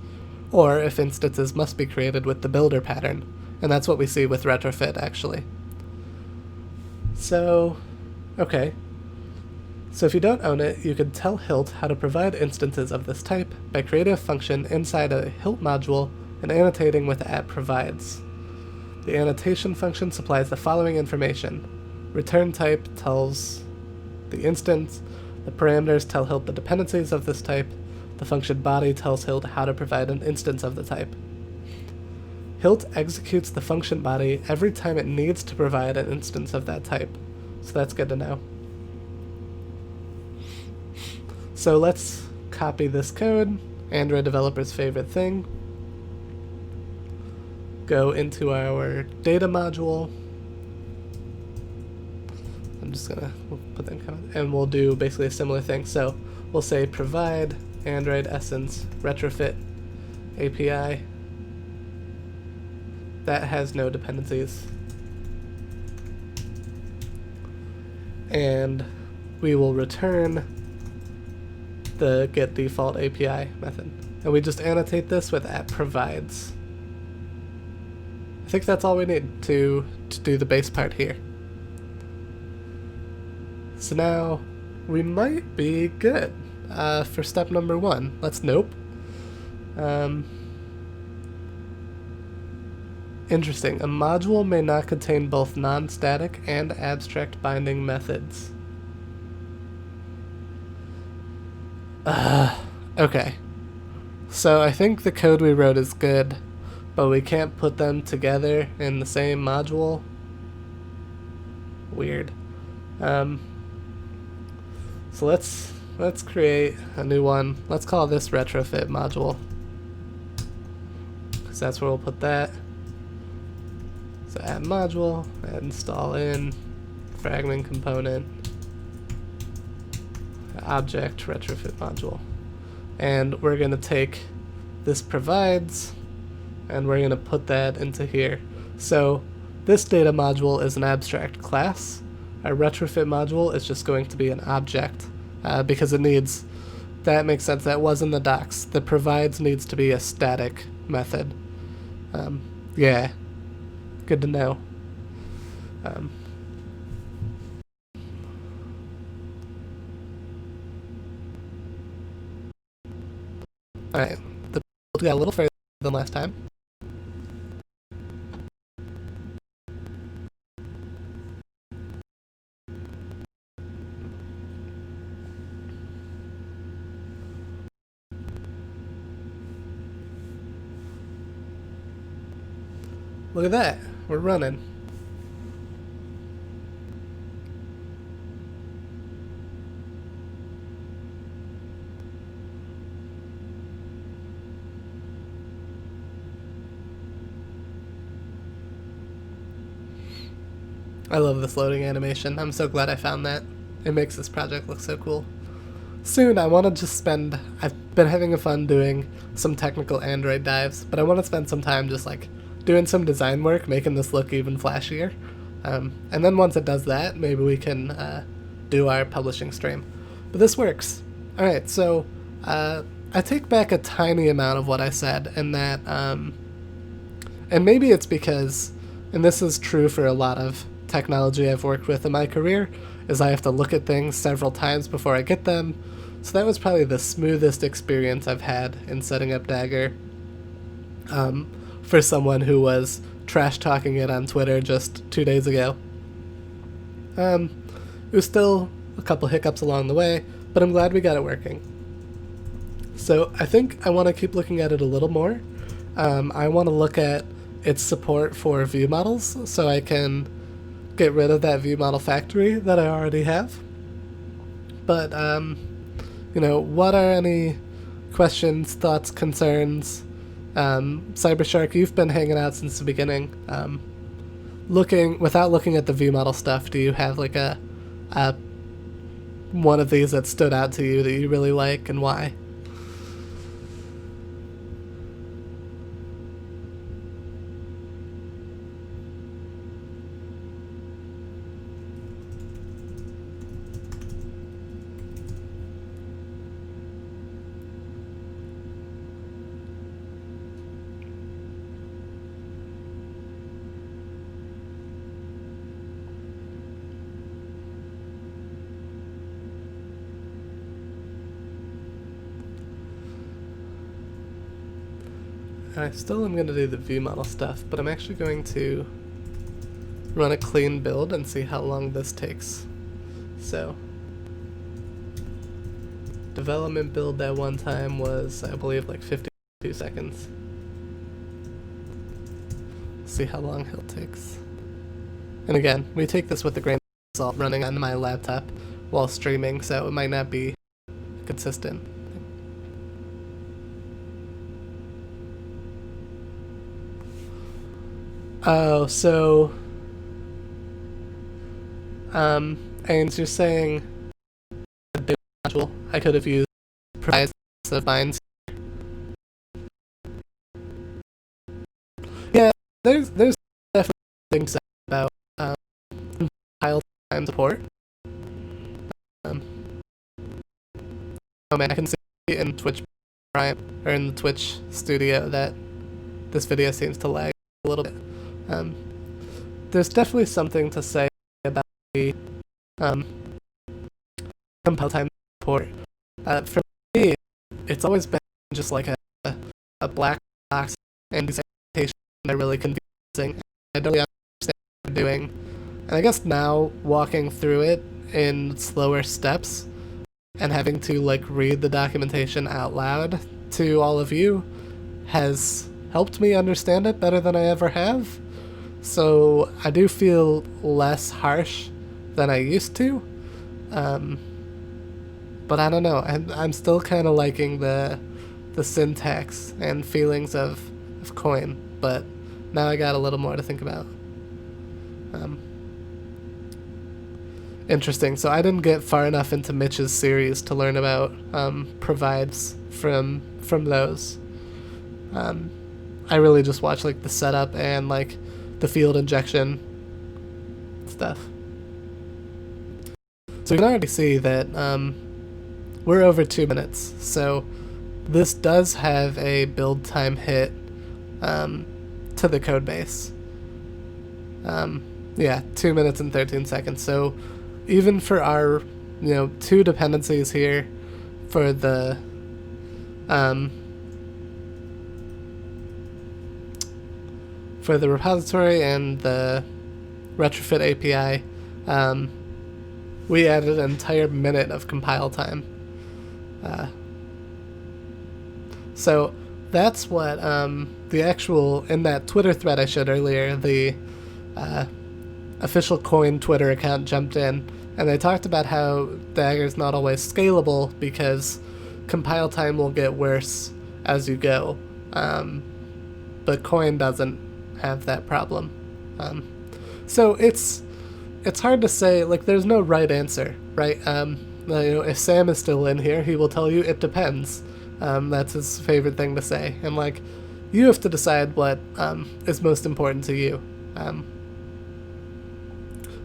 or if instances must be created with the builder pattern, and that's what we see with Retrofit actually. So if you don't own it, you can tell Hilt how to provide instances of this type by creating a function inside a Hilt module and annotating with @provides. The annotation function supplies the following information. Return type tells the instance, the parameters tell Hilt the dependencies of this type, the function body tells Hilt how to provide an instance of the type. Hilt executes the function body every time it needs to provide an instance of that type, so that's good to know. So let's copy this code, Android developer's favorite thing, go into our data module. We'll put that in comment, and we'll do basically a similar thing. So we'll say provide Android Essence Retrofit API that has no dependencies. And we will return the get default API method. And we just annotate this with @provides. I think that's all we need to do the base part here. So now we might be good for step number 1. Let's nope. Interesting. A module may not contain both non-static and abstract binding methods. Okay. So I think the code we wrote is good, but we can't put them together in the same module. Weird. So let's create a new one. Let's call this Retrofit module, because that's where we'll put that. So add module, add install in, fragment component, object retrofit module. And we're going to take this provides, and we're going to put that into here. So this data module is an abstract class. Our retrofit module is just going to be an object, because it needs, that makes sense, that was in the docs. The provides needs to be a static method. Yeah. Good to know. Alright, the build got a little further than last time. Look at that, we're running. I love this loading animation. I'm so glad I found that. It makes this project look so cool. Soon I want to just spend, I've been having fun doing some technical Android dives, but I want to spend some time just like doing some design work, making this look even flashier. And then once it does that, maybe we can do our publishing stream. But this works. Alright, so I take back a tiny amount of what I said, in that, and maybe it's because, and this is true for a lot of technology I've worked with in my career, is I have to look at things several times before I get them. So that was probably the smoothest experience I've had in setting up Dagger. For someone who was trash talking it on Twitter just 2 days ago. It was still a couple hiccups along the way, but I'm glad we got it working. So I think I want to keep looking at it a little more. I want to look at its support for view models, so I can get rid of that view model factory that I already have. But, you know, what are any questions, thoughts, concerns? Cybershark, you've been hanging out since the beginning. Without looking at the view model stuff, do you have like a one of these that stood out to you that you really like, and why? I still am going to do the view model stuff, but I'm actually going to run a clean build and see how long this takes. So, development build that one time was, I believe, like 52 seconds. See how long Hilt takes. And again, we take this with a grain of salt, running on my laptop while streaming, so it might not be consistent. Oh, so, and you're saying a big module I could have used provides the binds. there's definitely things about compile time support. Um, oh man, I can see in Twitch Prime or in the Twitch Studio that this video seems to lag a little bit. There's definitely something to say about the compile time support. For me, it's always been just like a black box, and these annotations are really confusing. I don't really understand what they're doing. And I guess now, walking through it in slower steps, and having to like read the documentation out loud to all of you has helped me understand it better than I ever have. So I do feel less harsh than I used to. But I don't know, I'm still kind of liking the syntax and feelings of Koin, but now I got a little more to think about. Interesting. So I didn't get far enough into Mitch's series to learn about provides from those. I really just watched like the setup and like the field injection stuff. So you can already see that we're over 2 minutes. So this does have a build time hit to the code base. Yeah, 2 minutes and 13 seconds. So even for our, 2 dependencies here for the repository and the Retrofit Api, we added an entire minute of compile time. So that's what the actual, in that Twitter thread I showed earlier, the official Koin Twitter account jumped in, and they talked about how Dagger's not always scalable because compile time will get worse as you go. But Koin doesn't have that problem. So it's hard to say, like, there's no right answer, right? If Sam is still in here, he will tell you it depends. That's his favorite thing to say. And, like, you have to decide what is most important to you.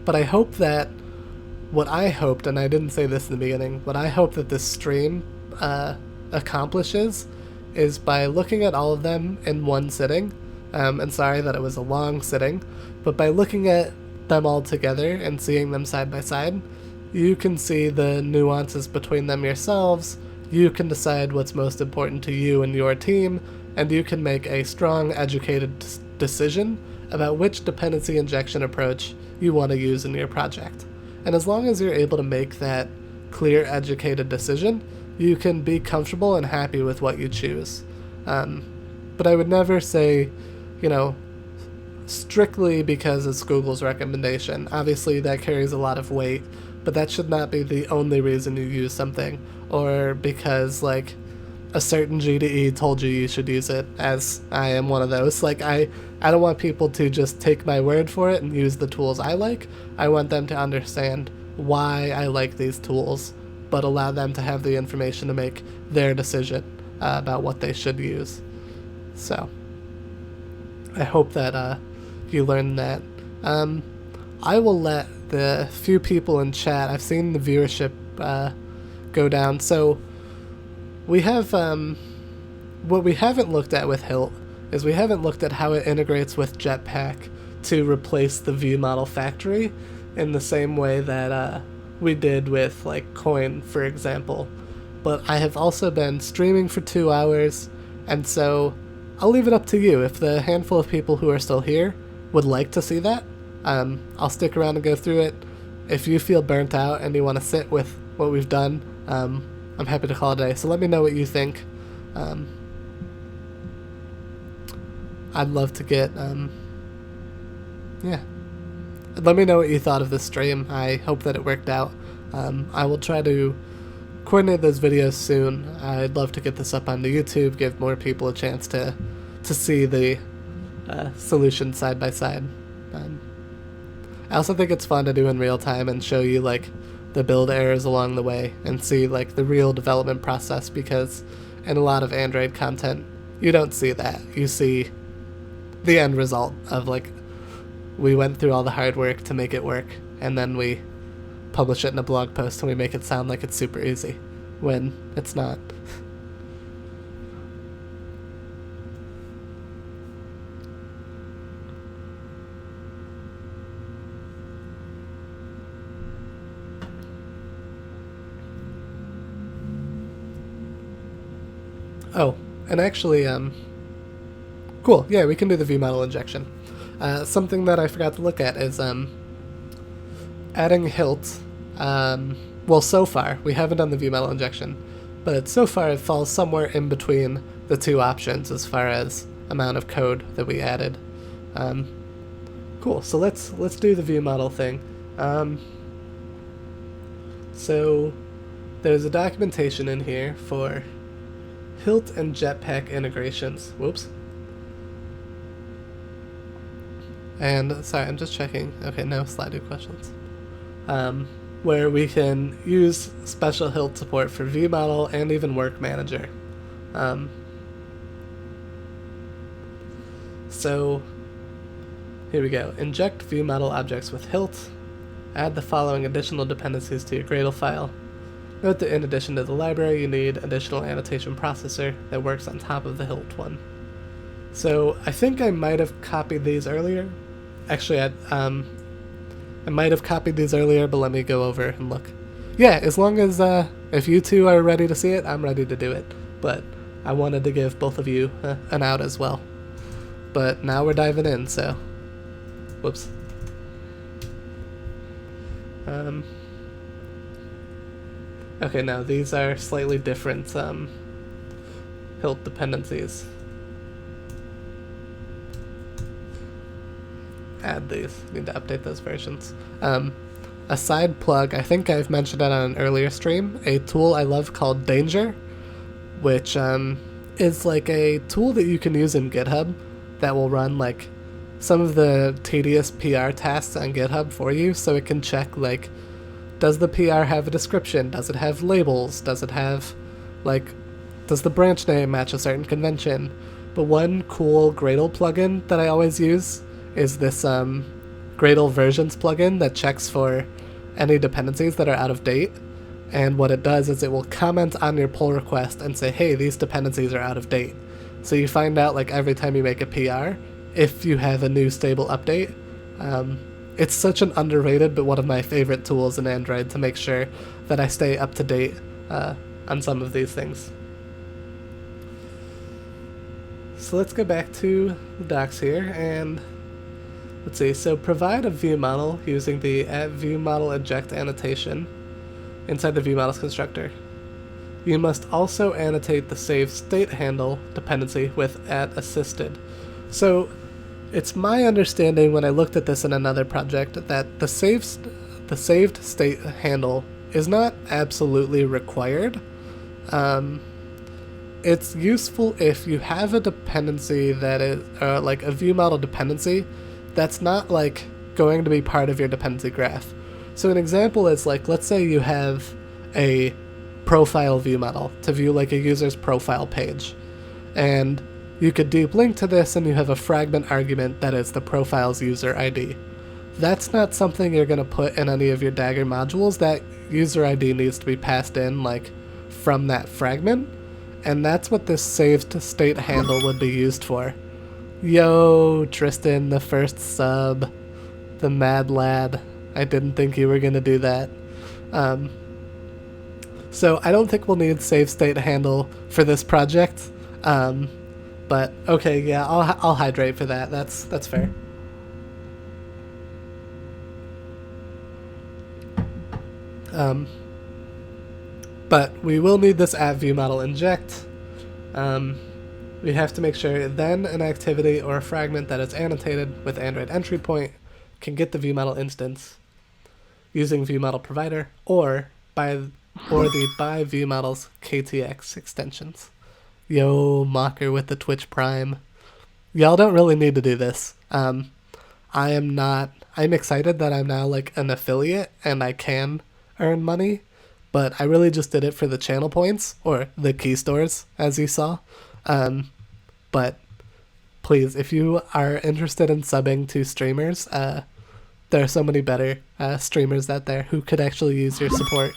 But I hope that what I hoped, and I didn't say this in the beginning, what I hope that this stream accomplishes is by looking at all of them in one sitting, and sorry that it was a long sitting, but by looking at them all together and seeing them side by side, you can see the nuances between them yourselves, you can decide what's most important to you and your team, and you can make a strong, educated decision about which dependency injection approach you want to use in your project. And as long as you're able to make that clear, educated decision, you can be comfortable and happy with what you choose. But I would never say, strictly because it's Google's recommendation. Obviously that carries a lot of weight, but that should not be the only reason you use something, or because like a certain GDE told you should use it, as I am one of those. Like I don't want people to just take my word for it and use the tools I like. I want them to understand why I like these tools, but allow them to have the information to make their decision about what they should use. So I hope that you learned that. I will let the few people in chat, I've seen the viewership go down, so we have, what we haven't looked at with Hilt is we haven't looked at how it integrates with Jetpack to replace the view model factory in the same way that we did with like Koin, for example. But I have also been streaming for 2 hours, and so I'll leave it up to you. If the handful of people who are still here would like to see that, I'll stick around and go through it. If you feel burnt out and you want to sit with what we've done, I'm happy to call it a day. So let me know what you think. I'd love to get, yeah. Let me know what you thought of this stream. I hope that it worked out. I will try to coordinate those videos soon. I'd love to get this up onto YouTube, give more people a chance to see the solution side by side. I also think it's fun to do in real time and show you like the build errors along the way and see like the real development process, because in a lot of Android content you don't see that. You see the end result of like we went through all the hard work to make it work, and then we publish it in a blog post and we make it sound like it's super easy when it's not. Oh, and actually, cool, yeah, we can do the viewModel injection. Something that I forgot to look at is adding Hilt. Well, so far, we haven't done the viewModel injection, but so far it falls somewhere in between the two options as far as amount of code that we added. Cool, so let's do the viewModel thing. So there's a documentation in here for Hilt and Jetpack integrations. Whoops. And sorry, I'm just checking. Okay, no slide to questions. Where we can use special Hilt support for viewModel and even Work Manager. So here we go. Inject viewModel objects with Hilt. Add the following additional dependencies to your Gradle file. Note that in addition to the library, you need additional annotation processor that works on top of the Hilt one. So I think I might have copied these earlier. Actually, I might have copied these earlier, but let me go over and look. Yeah, as long as if you two are ready to see it, I'm ready to do it. But I wanted to give both of you an out as well. But now we're diving in, so whoops. Okay, now these are slightly different Hilt dependencies. Add these. Need to update those versions. A side plug, I think I've mentioned it on an earlier stream, a tool I love called Danger, which is like a tool that you can use in GitHub that will run like some of the tedious PR tasks on GitHub for you, so it can check like, does the PR have a description? Does it have labels? Does it have, like, does the branch name match a certain convention? But one cool Gradle plugin that I always use is this Gradle versions plugin that checks for any dependencies that are out of date. And what it does is it will comment on your pull request and say, hey, these dependencies are out of date. So you find out like every time you make a PR if you have a new stable update. It's such an underrated but one of my favorite tools in Android to make sure that I stay up to date on some of these things. So let's go back to the docs here and let's see. So provide a viewModel using the @viewModel inject annotation inside the viewModel's constructor. You must also annotate the save state handle dependency with @assisted. So it's my understanding when I looked at this in another project that the saved state handle is not absolutely required. It's useful if you have a dependency that is like a viewModel dependency that's not like going to be part of your dependency graph. So an example is like, let's say you have a profile viewModel to view like a user's profile page, and you could deep link to this and you have a fragment argument that is the profile's user ID. That's not something you're going to put in any of your Dagger modules. That user ID needs to be passed in like from that fragment, and that's what this saved state handle would be used for. Yo, Tristan, the first sub, the mad lad. I didn't think you were going to do that. So I don't think we'll need save state handle for this project. But okay, yeah, I'll hydrate for that. That's fair. But we will need this @viewModel inject. We have to make sure then an activity or a fragment that is annotated with Android entry point can get the viewModel instance using viewModel provider or the by viewModel's KTX extensions. Yo, Mocker with the Twitch Prime. Y'all don't really need to do this. I'm excited that I'm now like an affiliate and I can earn money, but I really just did it for the channel points, or the key stores, as you saw. But please, if you are interested in subbing to streamers, there are so many better streamers out there who could actually use your support.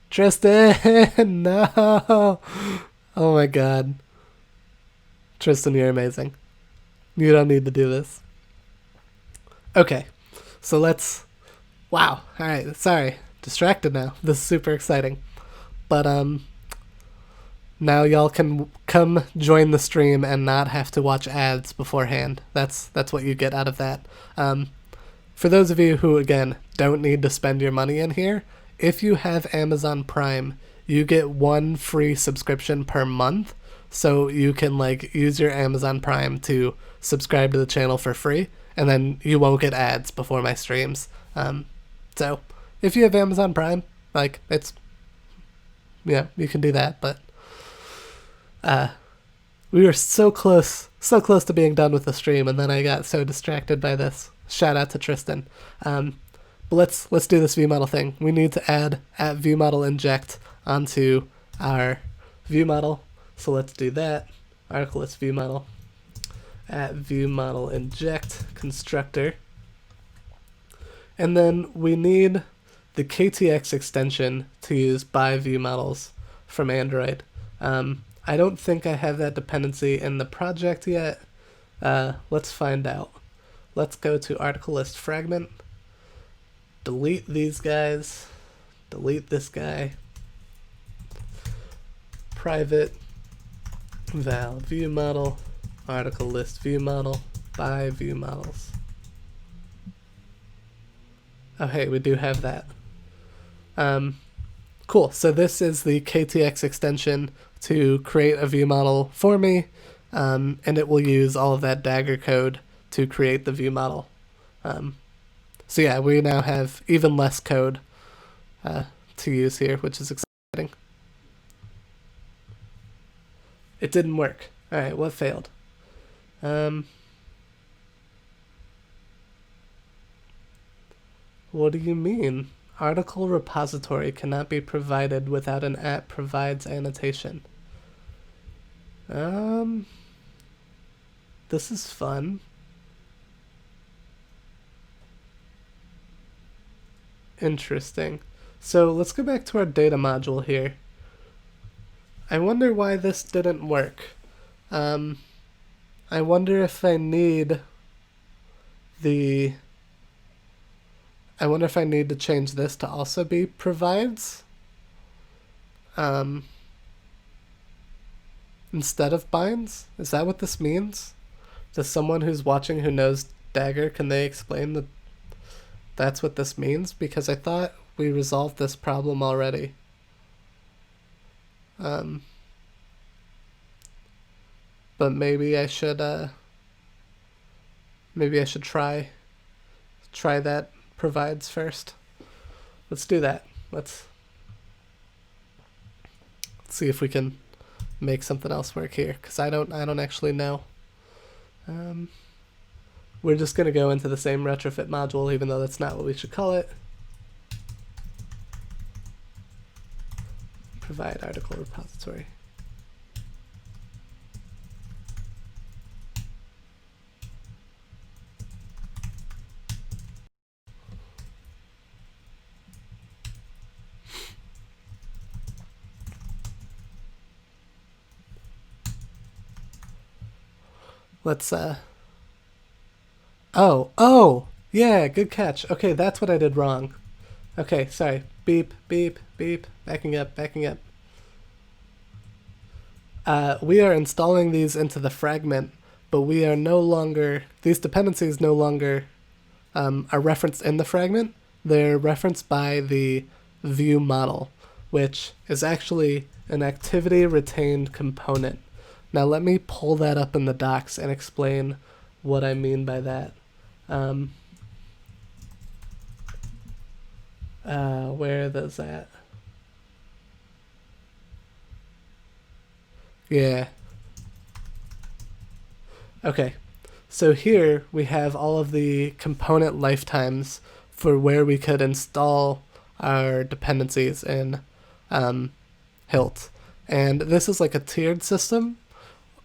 Tristan, no! Oh my god. Tristan, you're amazing. You don't need to do this. Okay, so let's... Wow, alright, sorry. Distracted now. This is super exciting. But, now y'all can come join the stream and not have to watch ads beforehand. That's what you get out of that. For those of you who, again, don't need to spend your money in here, if you have Amazon Prime, you get 1 free subscription per month, so you can like use your Amazon Prime to subscribe to the channel for free, and then you won't get ads before my streams. So if you have Amazon Prime, like it's, yeah, you can do that. But we were so close to being done with the stream, and then I got so distracted by this. Shout out to Tristan. But let's do this viewModel thing. We need to add @viewModel inject onto our viewModel. So let's do that. Article list viewModel @viewModel inject constructor. And then we need the KTX extension to use by viewModels from Android. I don't think I have that dependency in the project yet. Let's find out. Let's go to article list fragment. Delete these guys. Delete this guy. Private val viewModel article list viewModel by viewModels. Oh hey, we do have that. Cool. So this is the KTX extension to create a viewModel for me, and it will use all of that Dagger code to create the viewModel. So yeah, we now have even less code to use here, which is exciting. It didn't work. Alright, what failed? What do you mean? Article repository cannot be provided without an app provides annotation. This is fun. Interesting. So let's go back to our data module here. I wonder why this didn't work. I wonder if I need the... I wonder if I need to change this to also be provides instead of binds. Is that what this means? Does someone who's watching who knows Dagger, can they explain that that's what this means? Because I thought we resolved this problem already. But maybe I should try that provides first. Let's do that. Let's see if we can make something else work here, because I don't actually know. We're just gonna go into the same retrofit module, even though that's not what we should call it. Provide article repository. Let's oh, yeah, good catch. Okay, that's what I did wrong. Okay, sorry. Beep, beep, beep. Backing up. We are installing these into the fragment, but we are no longer, these dependencies no longer are referenced in the fragment. They're referenced by the viewModel, which is actually an activity retained component. Now let me pull that up in the docs and explain what I mean by that. Where are those at? Yeah. Okay. So here we have all of the component lifetimes for where we could install our dependencies in Hilt. And this is like a tiered system.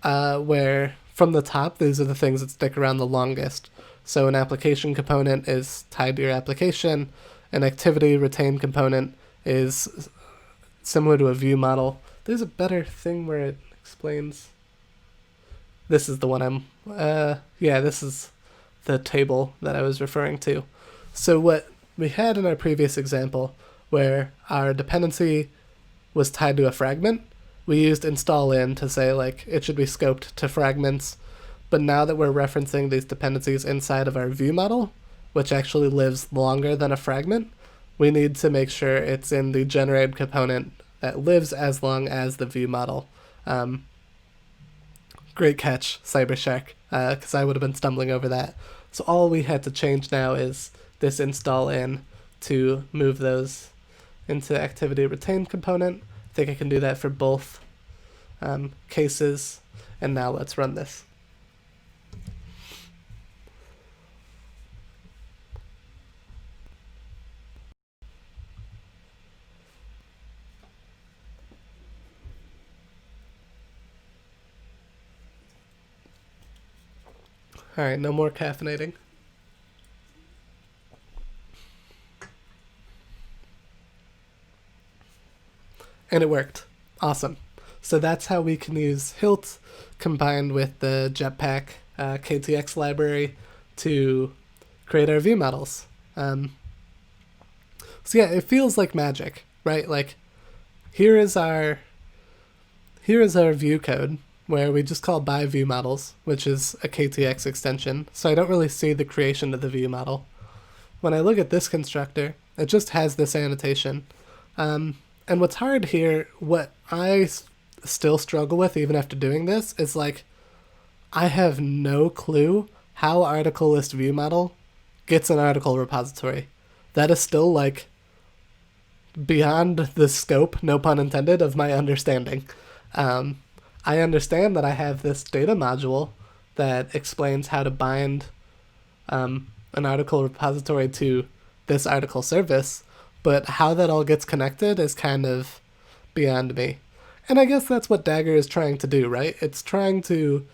where from the top, these are the things that stick around the longest. So an application component is tied to your application. An activity retained component is similar to a view model. There's a better thing where it explains. This is the one I'm, yeah, this is the table that I was referring to. So what we had in our previous example, where our dependency was tied to a fragment, we used install in to say like it should be scoped to fragments. But now that we're referencing these dependencies inside of our view model, which actually lives longer than a fragment, we need to make sure it's in the generated component that lives as long as the view model. Great catch, Cybershark, because I would have been stumbling over that. So all we had to change now is this install in to move those into activity retained component. I think I can do that for both cases. And now let's run this. All right, no more caffeinating. And it worked. Awesome. So that's how we can use Hilt combined with the Jetpack KTX library to create our view models. So yeah, it feels like magic, right? Like here is our view code where we just call by view models, which is a KTX extension. So I don't really see the creation of the view model. When I look at this constructor, it just has this annotation. And what's hard here, what I still struggle with even after doing this, is like, I have no clue how article list view model gets an article repository. That is still like beyond the scope, no pun intended, of my understanding. I understand that I have this data module that explains how to bind an article repository to this article service, but how that all gets connected is kind of beyond me. And I guess that's what Dagger is trying to do, right? It's trying to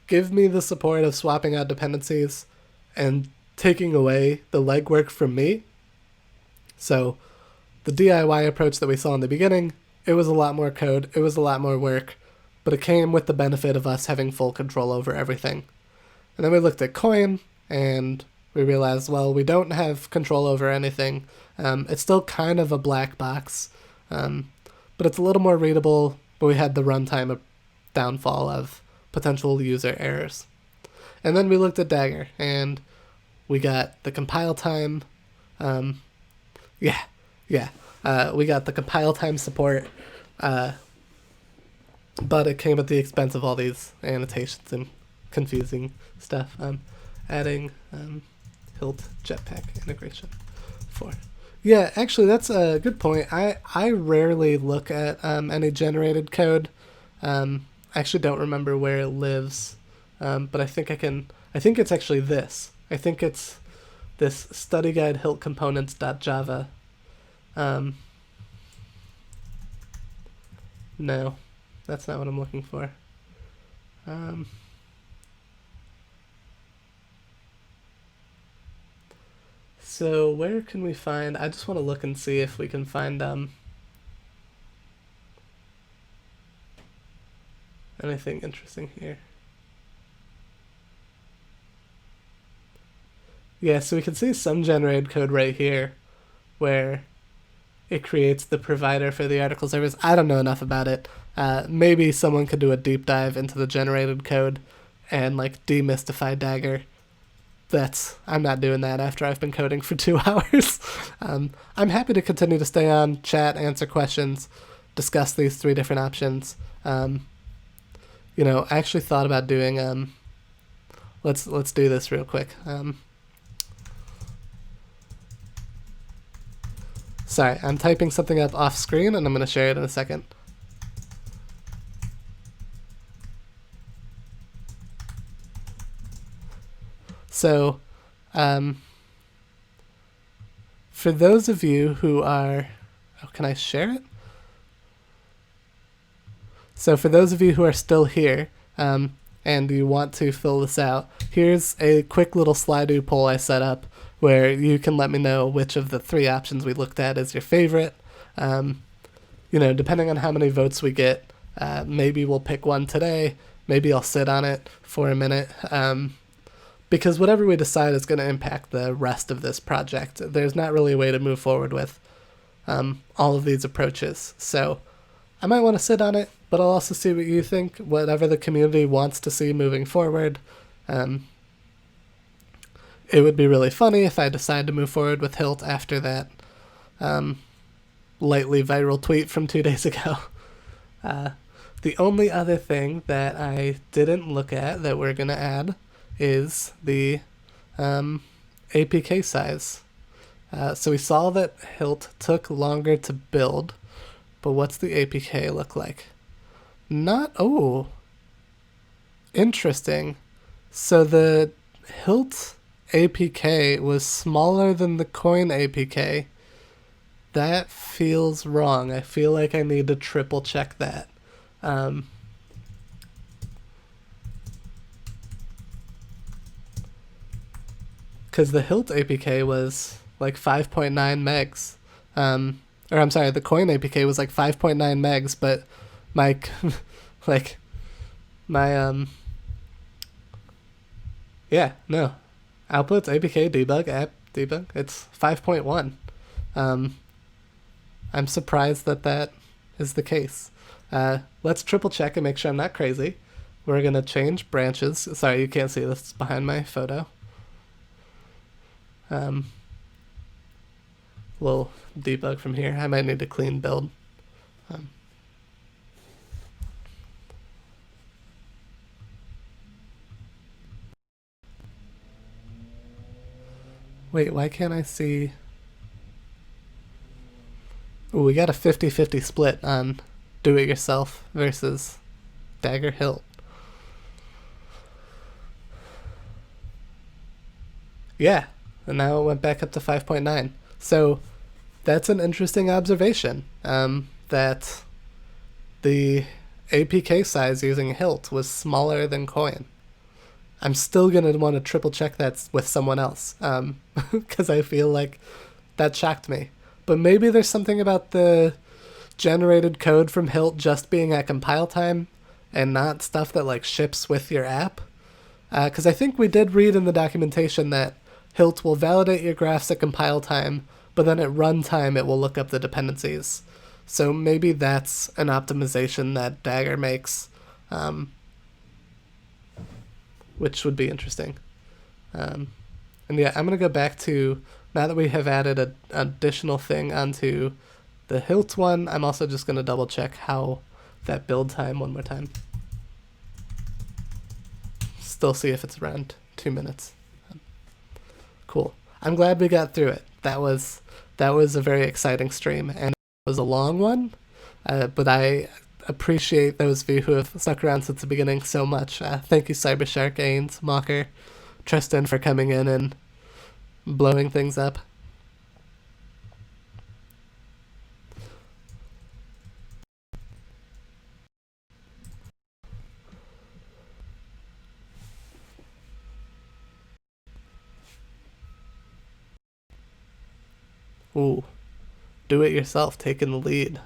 give me the support of swapping out dependencies and taking away the legwork from me. So the DIY approach that we saw in the beginning, it was a lot more code, it was a lot more work, but it came with the benefit of us having full control over everything. And then we looked at Koin, and we realized, well, we don't have control over anything. It's still kind of a black box, but it's a little more readable, but we had the runtime downfall of potential user errors. And then we looked at Dagger, and we got the compile time. We got the compile time support, but it came at the expense of all these annotations and confusing stuff. Adding Hilt Jetpack integration 4. Yeah, actually, that's a good point. I rarely look at any generated code. I actually don't remember where it lives, but I think it's actually this. I think it's this study guide hilt components.java. No, that's not what I'm looking for. So where can we find, I just want to look and see if we can find anything interesting here. Yeah, so we can see some generated code right here where it creates the provider for the article service. I don't know enough about it. Maybe someone could do a deep dive into the generated code and like demystify Dagger. I'm not doing that after I've been coding for 2 hours. I'm happy to continue to stay on, chat, answer questions, discuss these 3 different options. I actually thought about doing, let's do this real quick. Sorry, I'm typing something up off screen and I'm going to share it in a second. So, for those of you who are, can I share it? So for those of you who are still here, and you want to fill this out, here's a quick little Slido poll I set up where you can let me know which of the 3 options we looked at is your favorite. Depending on how many votes we get, maybe we'll pick one today, maybe I'll sit on it for a minute, because whatever we decide is going to impact the rest of this project. There's not really a way to move forward with all of these approaches. So I might want to sit on it, but I'll also see what you think, whatever the community wants to see moving forward. It would be really funny if I decide to move forward with Hilt after that lightly viral tweet from 2 days ago. The only other thing that I didn't look at that we're going to add is the Apk Size. So we saw that Hilt took longer to build, but what's the APK look like? Interesting. So the Hilt APK was smaller than the Koin APK. That feels wrong. I feel like I need to triple check that. Because the Hilt APK was like 5.9 megs. Or I'm sorry, the Koin APK was like 5.9 megs, but my outputs APK debug app debug, it's 5.1. I'm surprised that is the case. Let's triple check and make sure I'm not crazy. We're gonna change branches. Sorry, you can't see this, it's behind my photo. We'll debug from here. I might need a clean build. Wait, why can't I see? Ooh, we got a 50-50 split on do-it-yourself versus Dagger Hilt. Yeah, and now it went back up to 5.9. So that's an interesting observation, that the APK size using Hilt was smaller than Koin. I'm still going to want to triple check that with someone else, because I feel like that shocked me. But maybe there's something about the generated code from Hilt just being at compile time and not stuff that like ships with your app. Because I think we did read in the documentation that Hilt will validate your graphs at compile time, but then at runtime it will look up the dependencies. So maybe that's an optimization that Dagger makes, which would be interesting. And yeah, I'm going to go back to, now that we have added an additional thing onto the Hilt one, I'm also just going to double check how that build time one more time. Still see if it's around 2 minutes. Cool. I'm glad we got through it. That was a very exciting stream, and it was a long one, but I appreciate those of you who have stuck around since the beginning so much. Thank you, Cybershark, Ains, Mocker, Tristan for coming in and blowing things up. Ooh, do it yourself, taking the lead.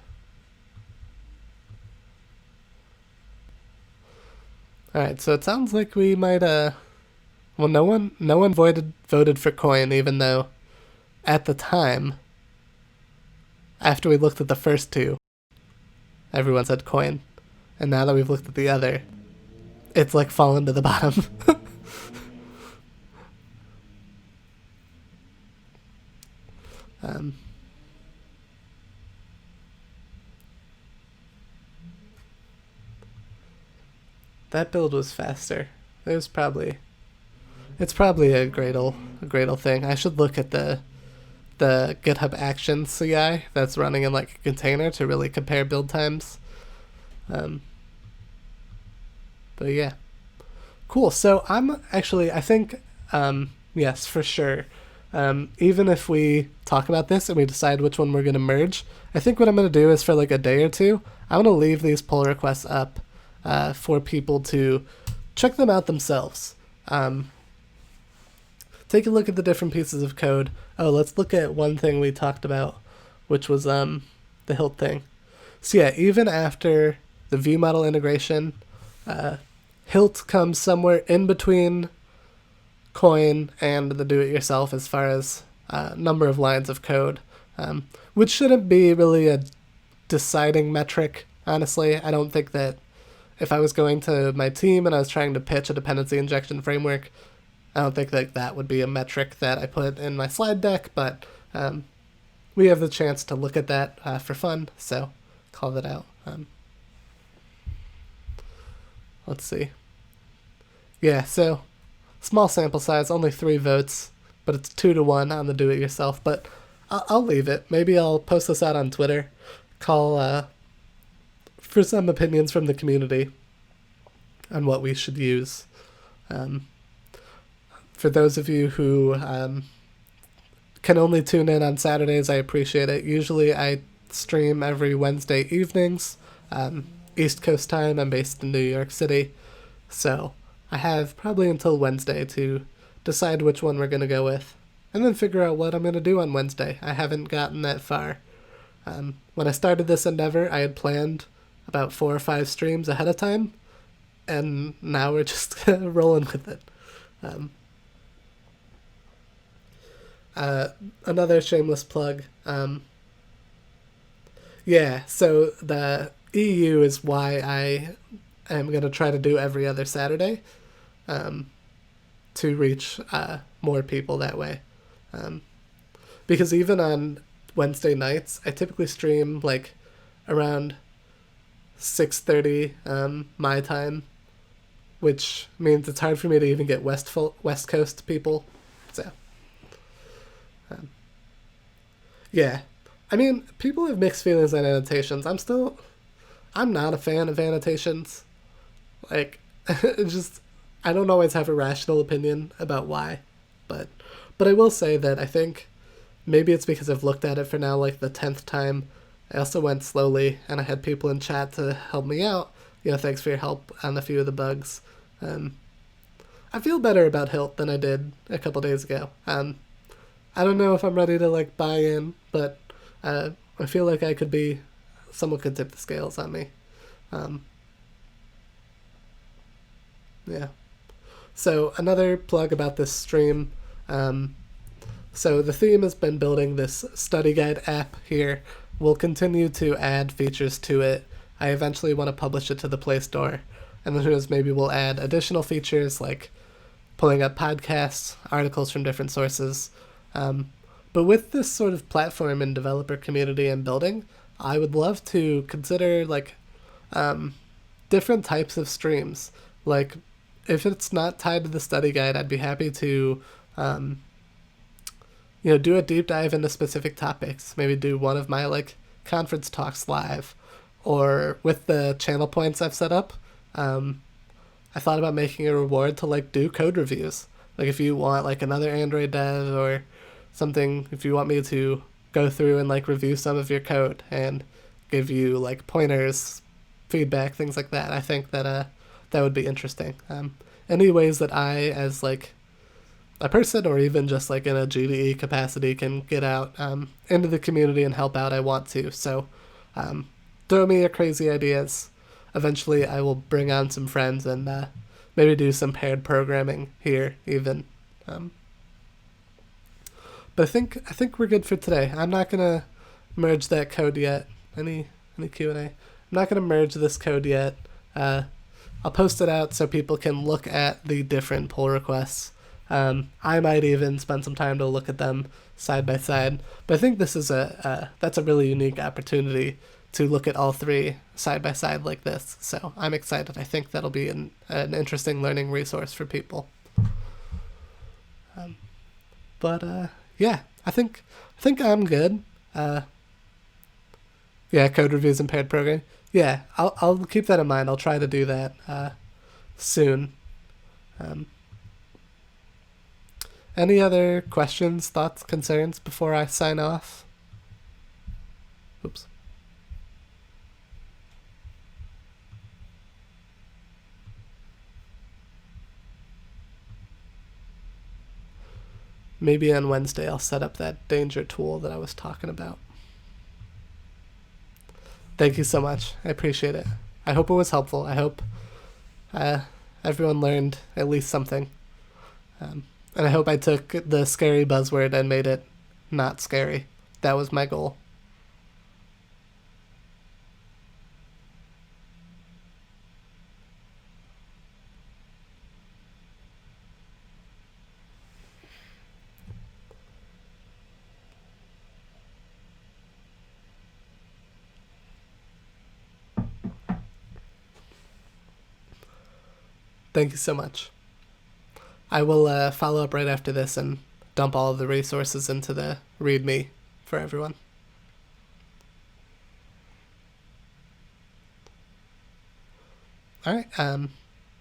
Alright, so it sounds like we might, well, no one voted for Koin, even though at the time, after we looked at the first two, everyone said Koin. And now that we've looked at the other, it's like fallen to the bottom. That build was faster. It's probably a Gradle thing. I should look at the GitHub Actions CI that's running in like a container to really compare build times. But yeah, cool. So I think yes, for sure. Even if we talk about this and we decide which one we're going to merge, I think what I'm going to do is for like a day or two, I'm going to leave these pull requests up for people to check them out themselves. Take a look at the different pieces of code. Oh, let's look at one thing we talked about, which was the Hilt thing. So yeah, even after the view model integration, Hilt comes somewhere in between Koin and the do-it-yourself as far as number of lines of code, which shouldn't be really a deciding metric, honestly. I don't think that if I was going to my team and I was trying to pitch a dependency injection framework, I don't think that that would be a metric that I put in my slide deck, but we have the chance to look at that for fun, so call that out. Let's see. Yeah, so small sample size, only 3 votes, but it's 2-1 on the do-it-yourself, but I'll leave it. Maybe I'll post this out on Twitter, call for some opinions from the community on what we should use. For those of you who can only tune in on Saturdays, I appreciate it. Usually I stream every Wednesday evenings, East Coast time. I'm based in New York City, so I have probably until Wednesday to decide which one we're going to go with, and then figure out what I'm going to do on Wednesday. I haven't gotten that far. When I started this endeavor, I had planned about 4 or 5 streams ahead of time, and now we're just rolling with it. Another shameless plug. Yeah, so the EU is why I am going to try to do every other Saturday to reach more people that way. Because even on Wednesday nights, I typically stream like around 6:30 my time, which means it's hard for me to even get West Coast people. So, yeah. I mean, people have mixed feelings on annotations. I'm not a fan of annotations. Like, it's just, I don't always have a rational opinion about why. But I will say that I think maybe it's because I've looked at it for now like the 10th time. I also went slowly, and I had people in chat to help me out. Thanks for your help on a few of the bugs. I feel better about Hilt than I did a couple days ago. I don't know if I'm ready to like buy in, but I feel like someone could tip the scales on me. Yeah. So another plug about this stream. So the theme has been building this study guide app here. We'll continue to add features to it. I eventually want to publish it to the Play Store. And then who knows, maybe we'll add additional features like pulling up podcasts, articles from different sources. But with this sort of platform and developer community I'm building, I would love to consider like different types of streams. Like if it's not tied to the study guide, I'd be happy to do a deep dive into specific topics. Maybe do one of my like conference talks live, or with the channel points I've set up. I thought about making a reward to like do code reviews. Like if you want like another Android dev or something, if you want me to go through and like review some of your code and give you like pointers, feedback, things like that, I think that that would be interesting. Any ways that I, as like a person or even just like in a GDE capacity, can get out into the community and help out, I want to. So throw me your crazy ideas. Eventually I will bring on some friends and maybe do some paired programming here even. But I think we're good for today. I'm not gonna merge that code yet. Any Q&A? I'm not gonna merge this code yet. I'll post it out so people can look at the different pull requests. I might even spend some time to look at them side by side. But I think this is that's a really unique opportunity to look at all 3 side by side like this. So I'm excited. I think that'll be an interesting learning resource for people. Yeah, I think I'm good. Yeah, code reviews and paired programming. Yeah, I'll keep that in mind. I'll try to do that soon. Any other questions, thoughts, concerns before I sign off? Oops. maybe on Wednesday I'll set up that danger tool that I was talking about. Thank you so much. I appreciate it. I hope it was helpful. I hope everyone learned at least something. And I hope I took the scary buzzword and made it not scary. That was my goal. Thank you so much. I will follow up right after this and dump all of the resources into the README for everyone. Alright,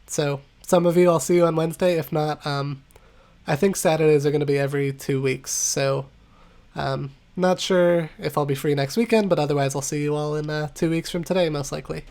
so some of you I'll see you on Wednesday. If not, I think Saturdays are going to be every 2 weeks, so not sure if I'll be free next weekend, but otherwise I'll see you all in 2 weeks from today, most likely.